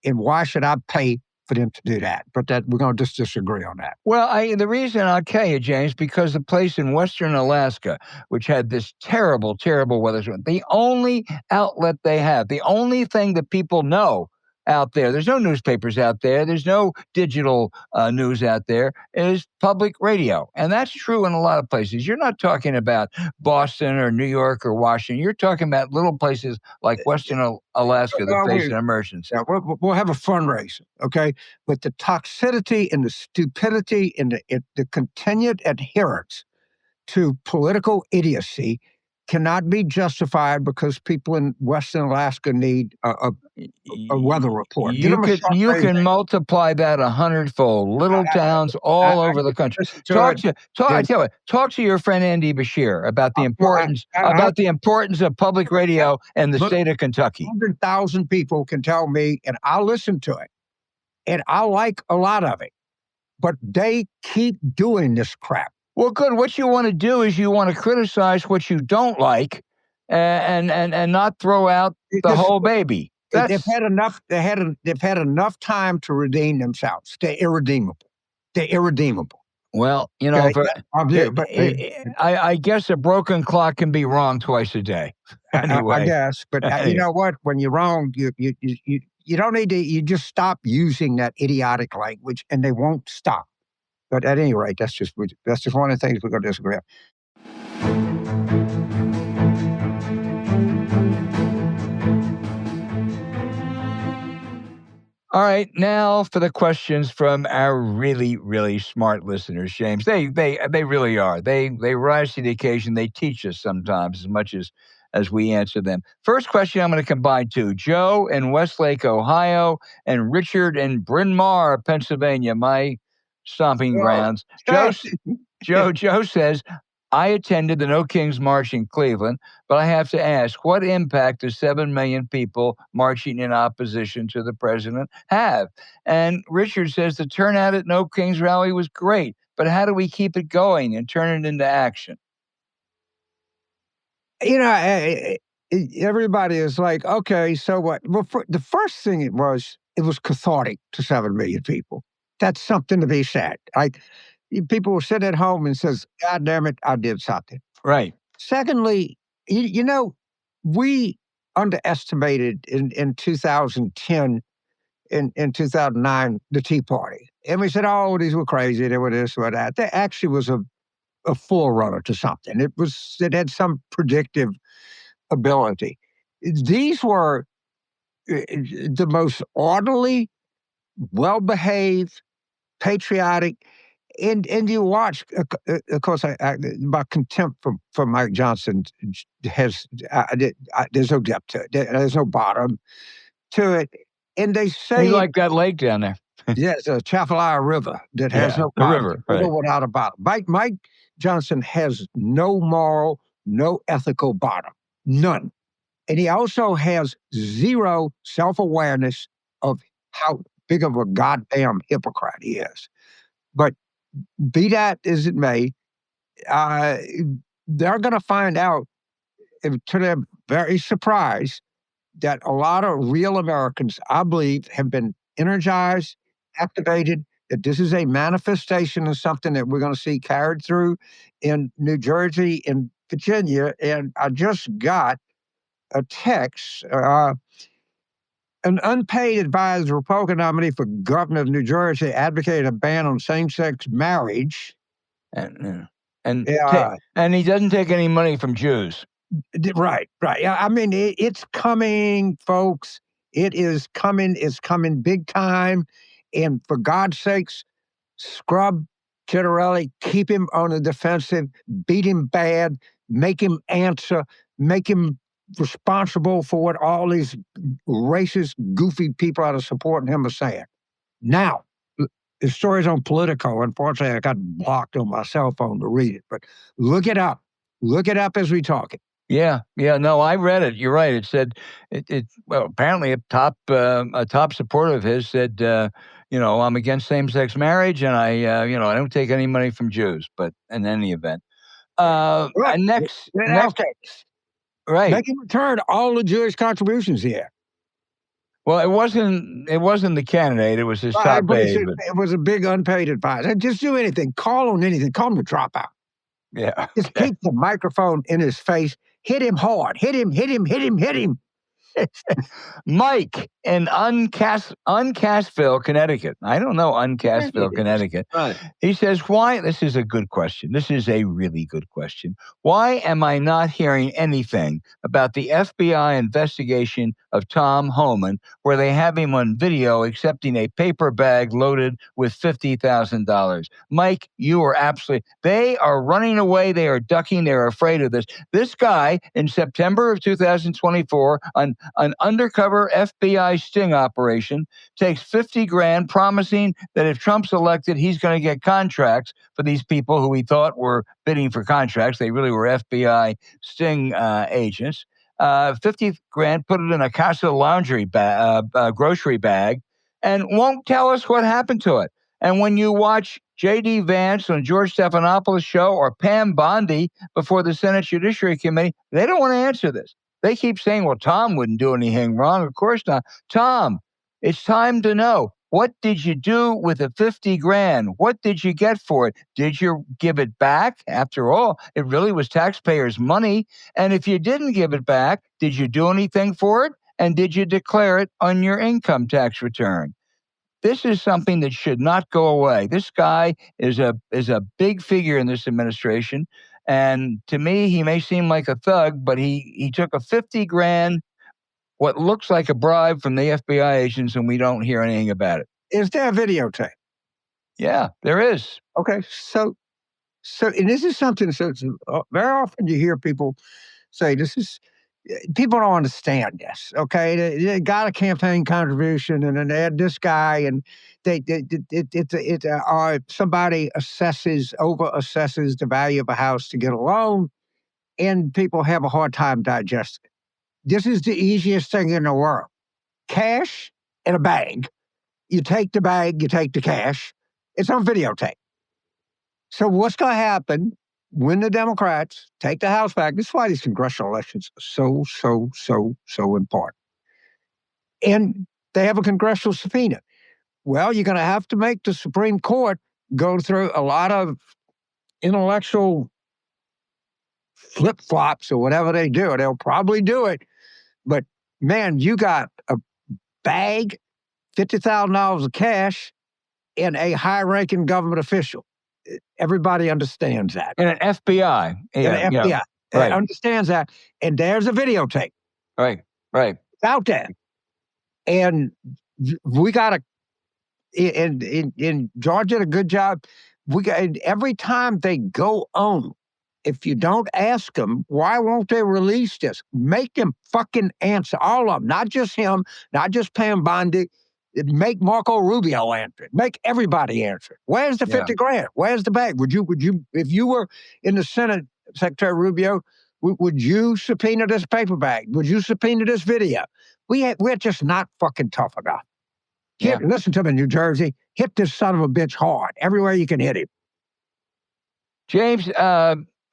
And why should I pay for them to do that? But we're going to just disagree on that. Well, the reason I'll tell you, James, because the place in western Alaska, which had this terrible, terrible weather, the only outlet they have, the only thing that people know out there's no newspapers out there, there's no digital news out there, is public radio. And that's true in a lot of places. You're not talking about Boston or New York or Washington. You're talking about little places like western Alaska that face an emergency. Yeah, we'll have a fundraiser, okay? But the toxicity and the stupidity and the continued adherence to political idiocy cannot be justified because people in western Alaska need a weather report. You can multiply that 100-fold. Little towns all over the country. Talk to your friend Andy Bashir about the importance of public radio in the state of Kentucky. 100,000 people can tell me, and I'll listen to it, and I like a lot of it, but they keep doing this crap. Well, good. What you want to do is you want to criticize what you don't like, and not throw out the whole baby. They've had enough. They've had enough time to redeem themselves. They're irredeemable. They're irredeemable. Well, Okay, but I guess a broken clock can be wrong twice a day. Anyway, I guess. But you know what? When you're wrong, you don't need to. You just stop using that idiotic language, and they won't stop. But at any rate, that's just one of the things we're going to disagree on. All right, now for the questions from our really, really smart listeners, James. They really are. They rise to the occasion. They teach us sometimes as much as we answer them. First question I'm going to combine two. Joe in Westlake, Ohio, and Richard in Bryn Mawr, Pennsylvania, my stomping grounds. Joe says, I attended the No Kings March in Cleveland, but I have to ask, what impact does 7 million people marching in opposition to the president have? And Richard says the turnout at No Kings rally was great, but how do we keep it going and turn it into action? You know, everybody is like, okay, so what? Well, the first thing it was cathartic to 7 million people. That's something to be said. Like, people will sit at home and says, God damn it, I did something. Right. Secondly, you know, we underestimated in 2010, in 2009, the Tea Party. And we said, oh, these were crazy, they were this or that. There actually was a forerunner to something. It had some predictive ability. These were the most orderly, well-behaved, patriotic, and you watch. Of course, my contempt for Mike Johnson has there's no depth to it. There's no bottom to it. And they say like that lake down there. Yes, a Chafalaya River that has no bottom. River, right. Without a bottom. Mike Johnson has no moral, no ethical bottom. None. And he also has zero self-awareness of how big of a goddamn hypocrite he is. But be that as it may, they're going to find out, to their very surprise, that a lot of real Americans, I believe, have been energized, activated, that this is a manifestation of something that we're going to see carried through in New Jersey and Virginia. And I just got a text, an unpaid advisor, Republican nominee for governor of New Jersey, advocated a ban on same-sex marriage. And he doesn't take any money from Jews. Right. I mean, it's coming, folks. It is coming. It's coming big time. And for God's sakes, scrub Chiarelli, keep him on the defensive, beat him bad, make him answer, make him responsible for what all these racist, goofy people out of supporting him are saying. Now, the story's on Politico. Unfortunately, I got blocked on my cell phone to read it, but look it up. Look it up as we talk it. Yeah. No, I read it. You're right. It said well, apparently a top supporter of his said, I'm against same-sex marriage, and I don't take any money from Jews. But in any event, next, right, they can return all the Jewish contributions here. Well, it wasn't the candidate. It was his top aide. It was a big unpaid advisor. Just do anything. Call on anything. Call him a dropout. Yeah. Just keep the microphone in his face. Hit him hard. Hit him. Mike in Uncastville, Connecticut. I don't know Uncastville, Connecticut. Right. He says, why? This is a good question. This is a really good question. Why am I not hearing anything about the FBI investigation of Tom Homan, where they have him on video accepting a paper bag loaded with $50,000? Mike, you are absolutely. They are running away. They are ducking. They're afraid of this. This guy in September of 2024 on an undercover FBI sting operation takes $50,000, promising that if Trump's elected, he's going to get contracts for these people who he thought were bidding for contracts. They really were FBI sting agents. $50,000, put it in a Casa Laundry grocery bag, and won't tell us what happened to it. And when you watch J.D. Vance on George Stephanopoulos' show or Pam Bondi before the Senate Judiciary Committee, they don't want to answer this. They keep saying, well, Tom wouldn't do anything wrong. Of course not. Tom, it's time to know. What did you do with the 50 grand? What did you get for it? Did you give it back? After all, it really was taxpayers' money. And if you didn't give it back, did you do anything for it? And did you declare it on your income tax return? This is something that should not go away. This guy is a big figure in this administration. And to me, he may seem like a thug, but he took a 50 grand, what looks like a bribe from the FBI agents, and we don't hear anything about it. Is there a videotape? Yeah, there is. Okay, so and this is something. So very often you hear people say people don't understand this. Okay, they got a campaign contribution, and then they had this guy, and somebody over assesses the value of a house to get a loan, and people have a hard time digesting it. This is the easiest thing in the world: cash in a bag. You take the bag, you take the cash. It's on videotape. So what's going to happen when the Democrats take the House back? This is why these congressional elections are so important. And they have a congressional subpoena. Well, you're going to have to make the Supreme Court go through a lot of intellectual flip-flops or whatever they do. They'll probably do it. But, man, you got a bag, $50,000 of cash, and a high-ranking government official. Everybody understands that. And an FBI. Yeah, FBI right. Understands that. And there's a videotape. Right. It's out there. And we got to, in Georgia, did a good job. Every time they go on, if you don't ask them, why won't they release this? Make them fucking answer. All of them. Not just him, not just Pam Bondi. Make Marco Rubio answer it. Make everybody answer it. Where's the 50 grand? Where's the bag? Would you, if you were in the Senate, Secretary Rubio, would you subpoena this paper bag? Would you subpoena this video? We're just not fucking tough enough. Listen to me, New Jersey. Hit this son of a bitch hard. Everywhere you can hit him. James,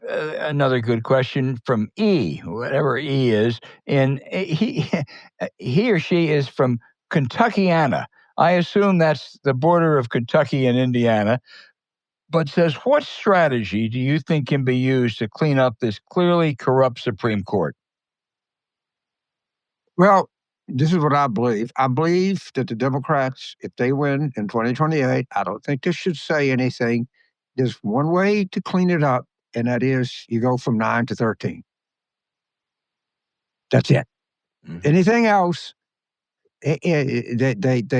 another good question from E, whatever E is. And he or she is from Kentuckiana. I assume that's the border of Kentucky and Indiana. But says, what strategy do you think can be used to clean up this clearly corrupt Supreme Court? Well, this is what I believe. I believe that the Democrats, if they win in 2028, I don't think they should say anything. There's one way to clean it up, and that is you go from 9 to 13. That's it. Mm-hmm. Anything else, they're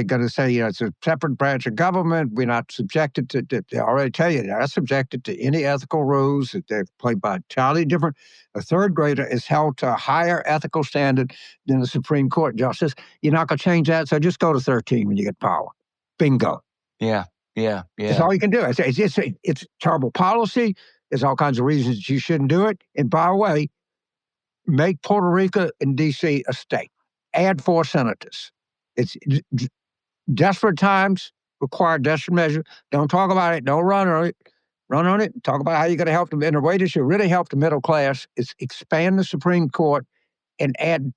going to say, it's a separate branch of government. We're not subjected to, they already tell you, they're not subjected to any ethical rules. That they're played by entirely different. A third grader is held to a higher ethical standard than the Supreme Court justice. You're not going to change that, so just go to 13 when you get power. Bingo. Yeah. That's all you can do. It's terrible policy. There's all kinds of reasons that you shouldn't do it. And by the way, make Puerto Rico and D.C. a state. Add 4 senators. It's desperate times require desperate measures. Don't talk about it. Don't run on it. Run on it. Talk about how you're going to help them. And the way that should really help the middle class is expand the Supreme Court and and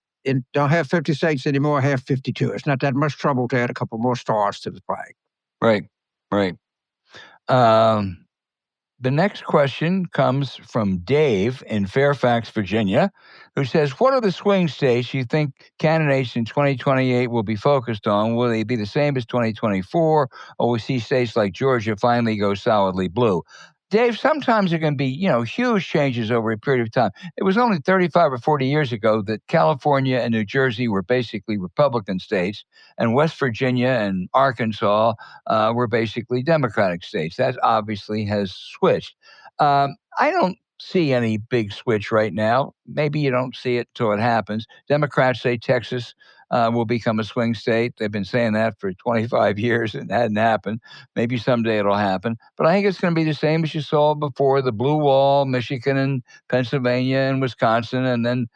don't have 50 states anymore, have 52. It's not that much trouble to add a couple more stars to the flag. Right. The next question comes from Dave in Fairfax, Virginia, who says, what are the swing states you think candidates in 2028 will be focused on? Will they be the same as 2024, or will we see states like Georgia finally go solidly blue? Dave, sometimes there can be, huge changes over a period of time. It was only 35 or 40 years ago that California and New Jersey were basically Republican states, and West Virginia and Arkansas were basically Democratic states. That obviously has switched. I don't see any big switch right now. Maybe you don't see it till it happens. Democrats say Texas will become a swing state. They've been saying that for 25 years and it hadn't happened. Maybe someday it'll happen. But I think it's going to be the same as you saw before, the blue wall, Michigan and Pennsylvania and Wisconsin. And then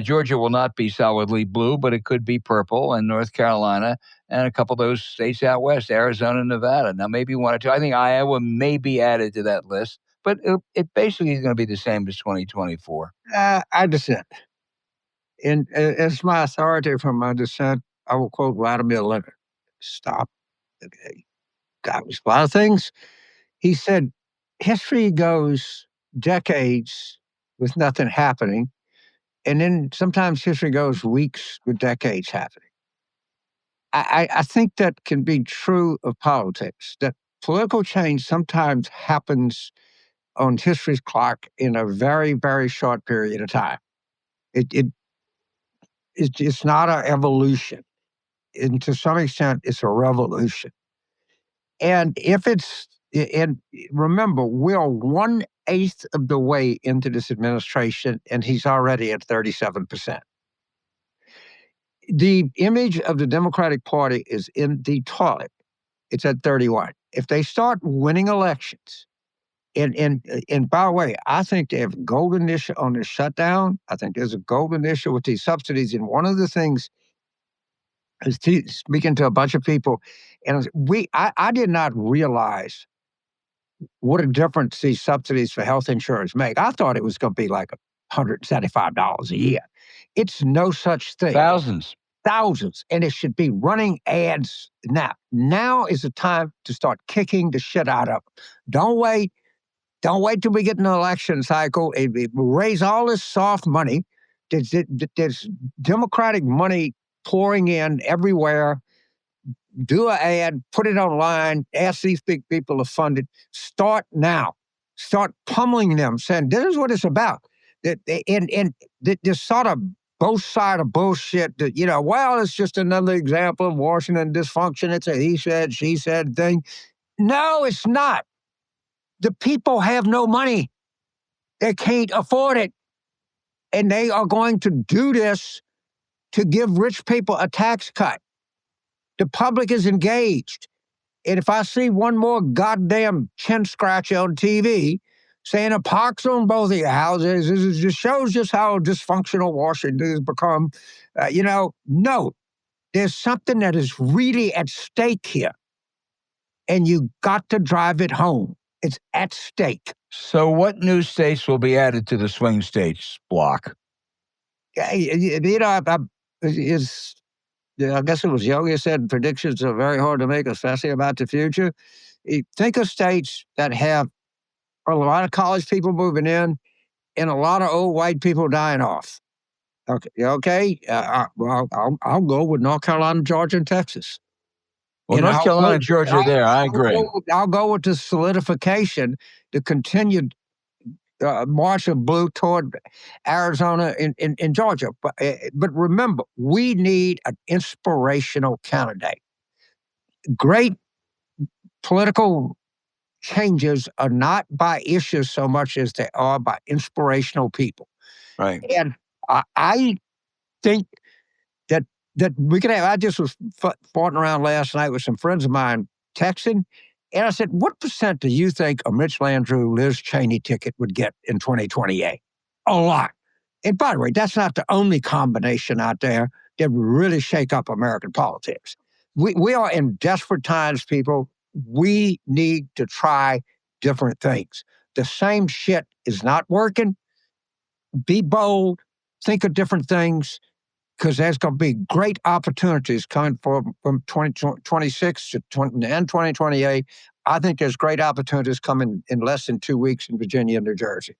Georgia will not be solidly blue, but it could be purple, and North Carolina and a couple of those states out west, Arizona and Nevada. Now, maybe 1 or 2. I think Iowa may be added to that list. But it basically is going to be the same as 2024. I dissent. And as my authority from my dissent, I will quote Vladimir Lenin. Stop. Okay. God was a lot of things. He said, history goes decades with nothing happening. And then sometimes history goes weeks with decades happening. I think that can be true of politics, that political change sometimes happens on history's clock in a very, very short period of time. It's not an evolution. And to some extent, it's a revolution. And and remember, we're 1/8 of the way into this administration, and he's already at 37%. The image of the Democratic Party is in the toilet. It's at 31. If they start winning elections, and by the way, I think they have a golden issue on the shutdown. I think there's a golden issue with these subsidies. And one of the things is speaking to a bunch of people, and I did not realize what a difference these subsidies for health insurance make. I thought it was going to be like $175 a year. It's no such thing. Thousands. And it should be running ads now. Now is the time to start kicking the shit out of them. Don't wait. Don't wait till we get in an election cycle. Raise all this soft money. There's Democratic money pouring in everywhere. Do an ad, put it online, ask these big people to fund it. Start now. Start pummeling them, saying, this is what it's about. And this sort of both sides of bullshit that, well, it's just another example of Washington dysfunction. It's a he said, she said thing. No, it's not. The people have no money. They can't afford it. And they are going to do this to give rich people a tax cut. The public is engaged. And if I see one more goddamn chin scratch on TV saying a pox on both of your houses, this just shows just how dysfunctional Washington has become. No, there's something that is really at stake here. And you got to drive it home. It's at stake. So what new states will be added to the swing states block? I guess it was Yogi said predictions are very hard to make, especially about the future. Think of states that have a lot of college people moving in and a lot of old white people dying off. Okay. I'll go with North Carolina, Georgia, and Texas. Well, North Carolina, Georgia, I agree. I'll go with the solidification, the continued march of blue toward Arizona and Georgia. But remember, we need an inspirational candidate. Great political changes are not by issues so much as they are by inspirational people. Right. And I think that we could have, I just was farting around last night with some friends of mine texting, and I said, what % do you think a Mitch Landrieu, Liz Cheney ticket would get in 2028? A lot. And by the way, that's not the only combination out there that would really shake up American politics. We are in desperate times, people. We need to try different things. The same shit is not working. Be bold. Think of different things, because there's going to be great opportunities coming from 2026 to 2028. I think there's great opportunities coming in less than 2 weeks in Virginia and New Jersey.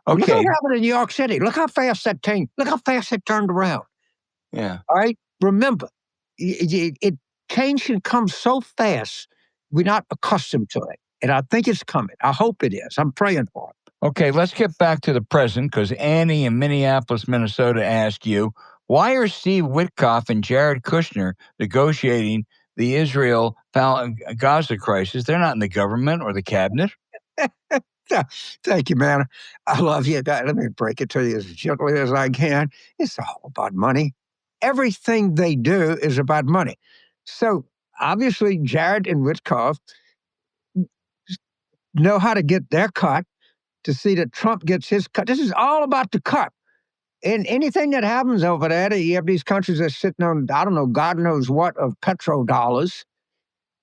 Okay. Look what happened in New York City. Look how fast that turned around. Yeah. All right? Remember, change can come so fast, we're not accustomed to it. And I think it's coming. I hope it is. I'm praying for it. Okay, let's get back to the present, because Annie in Minneapolis, Minnesota asked you, why are Steve Witkoff and Jared Kushner negotiating the Israel-Gaza crisis? They're not in the government or the cabinet. Thank you, man. I love you. Let me break it to you as gently as I can. It's all about money. Everything they do is about money. So obviously, Jared and Witkoff know how to get their cut to see that Trump gets his cut. This is all about the cut. And anything that happens over there, you have these countries that are sitting on, I don't know, God knows what of petrodollars.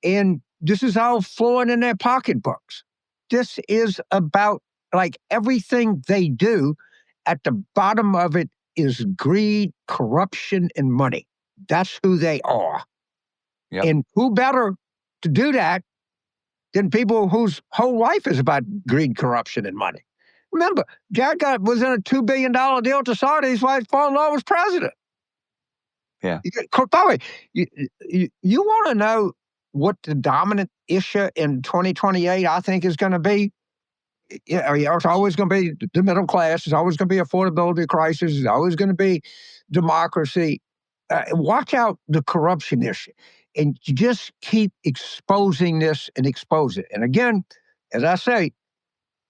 And this is all flowing in their pocketbooks. This is about, like, everything they do, at the bottom of it is greed, corruption, and money. That's who they are. Yep. And who better to do that than people whose whole life is about greed, corruption, and money? Remember, Jack was in a $2 billion deal to Saudi. His wife, father-in-law, was president. Yeah. By the way, you want to know what the dominant issue in 2028, I think, is going to be? It's always going to be the middle class. It's always going to be affordability crisis. It's always going to be democracy. Watch out the corruption issue. And you just keep exposing this and expose it. And again, as I say,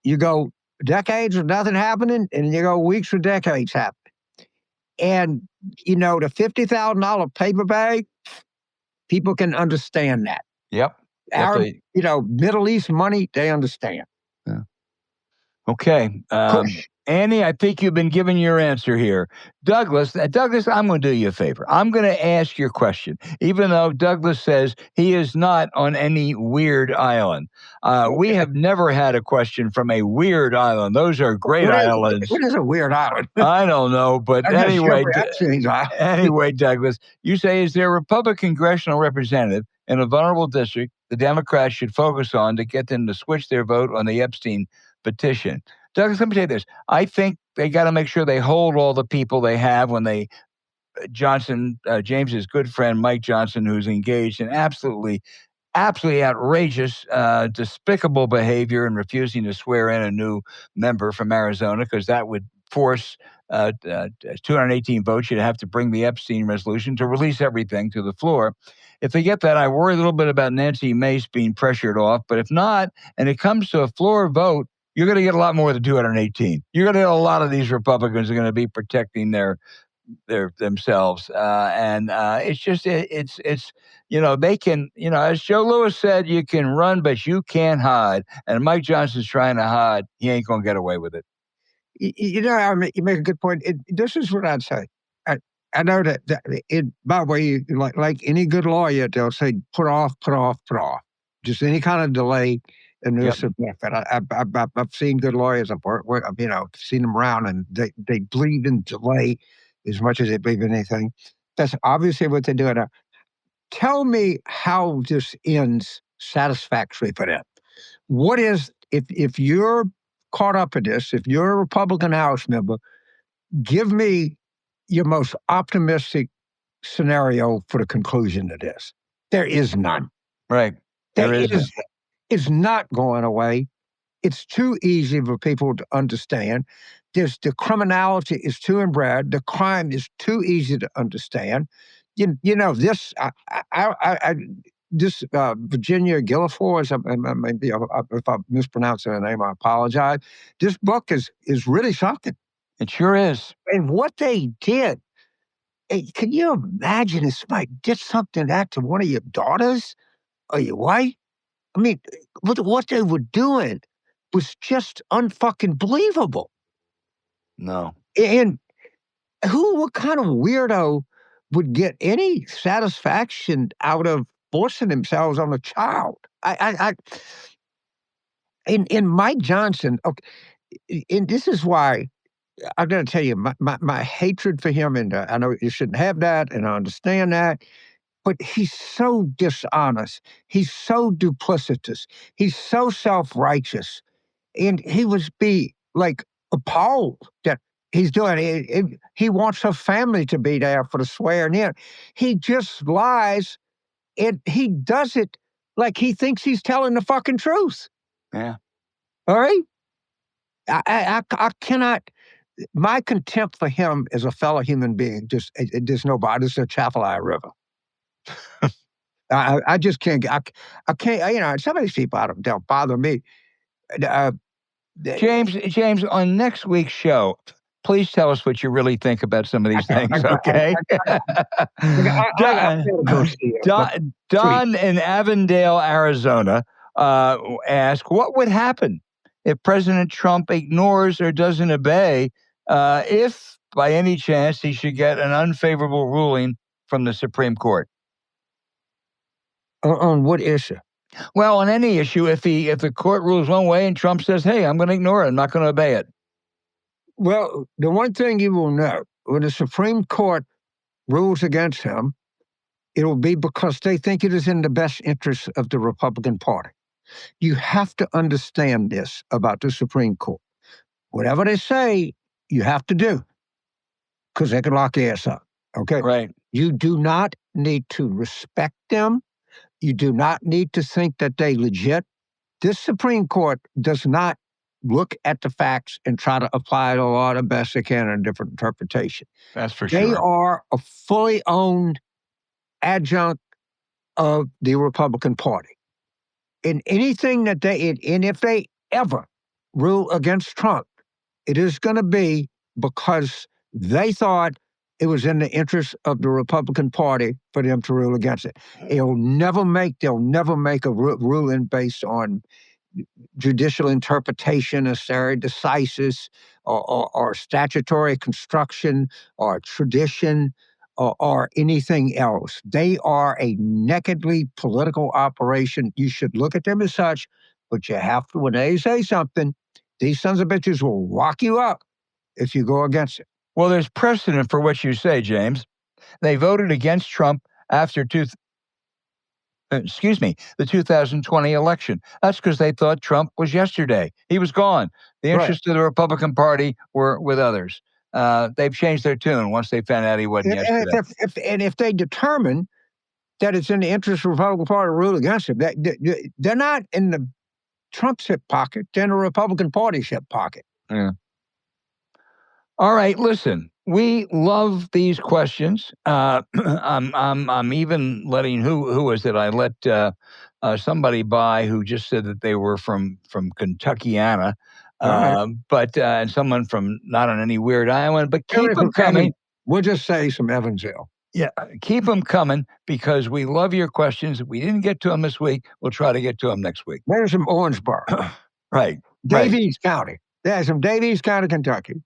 you go decades with nothing happening, and you go weeks with decades happening. And, the $50,000 paper bag, people can understand that. Yep. Our, Middle East money, they understand. Yeah. Okay. Annie, I think you've been given your answer here. Douglas, I'm going to do you a favor. I'm going to ask your question, even though Douglas says he is not on any weird island. We have never had a question from a weird island. Those are great islands. What is a weird island? I don't know, but anyway, Douglas, you say, is there a Republican congressional representative in a vulnerable district the Democrats should focus on to get them to switch their vote on the Epstein petition? Douglas, let me tell you this. I think they got to make sure they hold all the people they have when they, James's good friend, Mike Johnson, who's engaged in absolutely outrageous, despicable behavior and refusing to swear in a new member from Arizona, because that would force 218 votes. You'd have to bring the Epstein resolution to release everything to the floor. If they get that, I worry a little bit about Nancy Mace being pressured off. But if not, and it comes to a floor vote, you're going to get a lot more than 218. You're going to get a lot of these Republicans are going to be protecting themselves. It's just, they can, as Joe Louis said, you can run, but you can't hide. And Mike Johnson's trying to hide. He ain't going to get away with it. You make a good point. This is what I'd say. I know that by the way, like any good lawyer, they'll say, put off. Just any kind of delay. And this benefit. I've seen good lawyers. I've seen them around, and they believe in delay as much as they believe in anything. That's obviously what they're doing. Now, tell me how this ends satisfactorily for them. What is, if you're caught up in this, if you're a Republican House member, give me your most optimistic scenario for the conclusion of this. There is none. Right. There is. It's not going away. It's too easy for people to understand. The criminality is too inbred. The crime is too easy to understand. This Virginia Guilford, if I'm mispronouncing her name, I apologize. This book is really something. It sure is. And what they did, can you imagine if somebody did something like that to one of your daughters or your wife? I mean, what they were doing was just unfucking believable. No. And what kind of weirdo would get any satisfaction out of forcing themselves on a child? In Mike Johnson, okay, and this is why I'm going to tell you my hatred for him, and I know you shouldn't have that, and I understand that. But he's so dishonest. He's so duplicitous. He's so self-righteous. And he would be appalled that he's doing it. He wants her family to be there for the swearing in. He just lies, and he does it like he thinks he's telling the fucking truth. Yeah. All right? I cannot. My contempt for him as a fellow human being, there's nobody. It's a Chapelai River. I just can't. I can't. Some of these people don't bother me. James, on next week's show, please tell us what you really think about some of these things. Okay. Don in Avondale, Arizona, asked, "What would happen if President Trump ignores or doesn't obey if, by any chance, he should get an unfavorable ruling from the Supreme Court?" On what issue? Well, on any issue, if the court rules one way and Trump says, "Hey, I'm going to ignore it. I'm not going to obey it." Well, the one thing you will know when the Supreme Court rules against him, it'll be because they think it is in the best interest of the Republican Party. You have to understand this about the Supreme Court. Whatever they say, you have to do, because they can lock your ass up. Okay? Right. You do not need to respect them. You do not need to think that they legit. This Supreme Court does not look at the facts and try to apply the law the best they can in a different interpretation. That's for They sure. are a fully owned adjunct of the Republican Party. And anything that and if they ever rule against Trump, it is going to be because they thought it was in the interest of the Republican Party for them to rule against it. They'll never make a ruling based on judicial interpretation or stare decisis or statutory construction or tradition or anything else. They are a nakedly political operation. You should look at them as such, but you have to, when they say something, these sons of bitches will lock you up if you go against it. Well, there's precedent for what you say, James. They voted against Trump after the 2020 election. That's because they thought Trump was yesterday. He was gone. The interests of the Republican Party were with others. They've changed their tune once they found out he wasn't yesterday. If they determine that it's in the interest of the Republican Party to rule against him, they're not in the Trump's hip pocket. They're in the Republican Party's hip pocket. Yeah. All right, listen. We love these questions. I'm even letting who was it? I let somebody by who just said that they were from Kentuckiana, but and someone from not on any weird island. But keep them coming. We'll just say some Evansville. Yeah, keep them coming because we love your questions. If we didn't get to them this week, we'll try to get to them next week. There's some Orangeburg. Right. Davies County. There's some Davies County, Kentucky.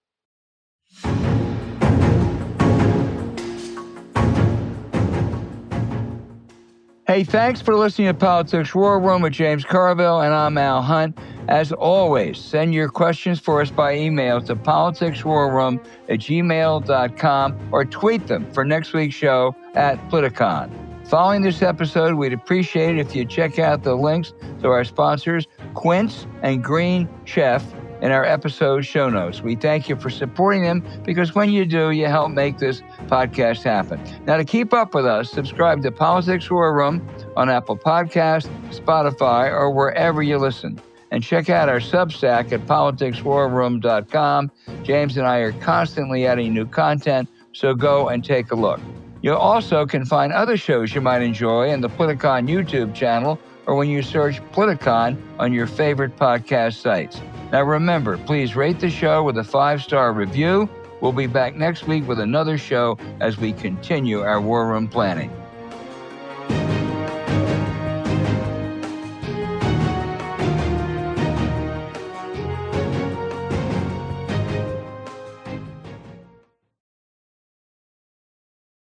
Hey, thanks for listening to Politics War Room with James Carville, and I'm Al Hunt. As always, send your questions for us by email to politicswarroom@gmail.com or tweet them for next week's show at Politicon. Following this episode, we'd appreciate it if you check out the links to our sponsors, Quince and Green Chef, in our episode show notes. We thank you for supporting them because when you do, you help make this podcast happen. Now, to keep up with us, subscribe to Politics War Room on Apple Podcasts, Spotify, or wherever you listen. And check out our Substack at politicswarroom.com. James and I are constantly adding new content, so go and take a look. You also can find other shows you might enjoy in the Politicon YouTube channel or when you search Politicon on your favorite podcast sites. Now remember, please rate the show with a 5-star review. We'll be back next week with another show as we continue our War Room planning.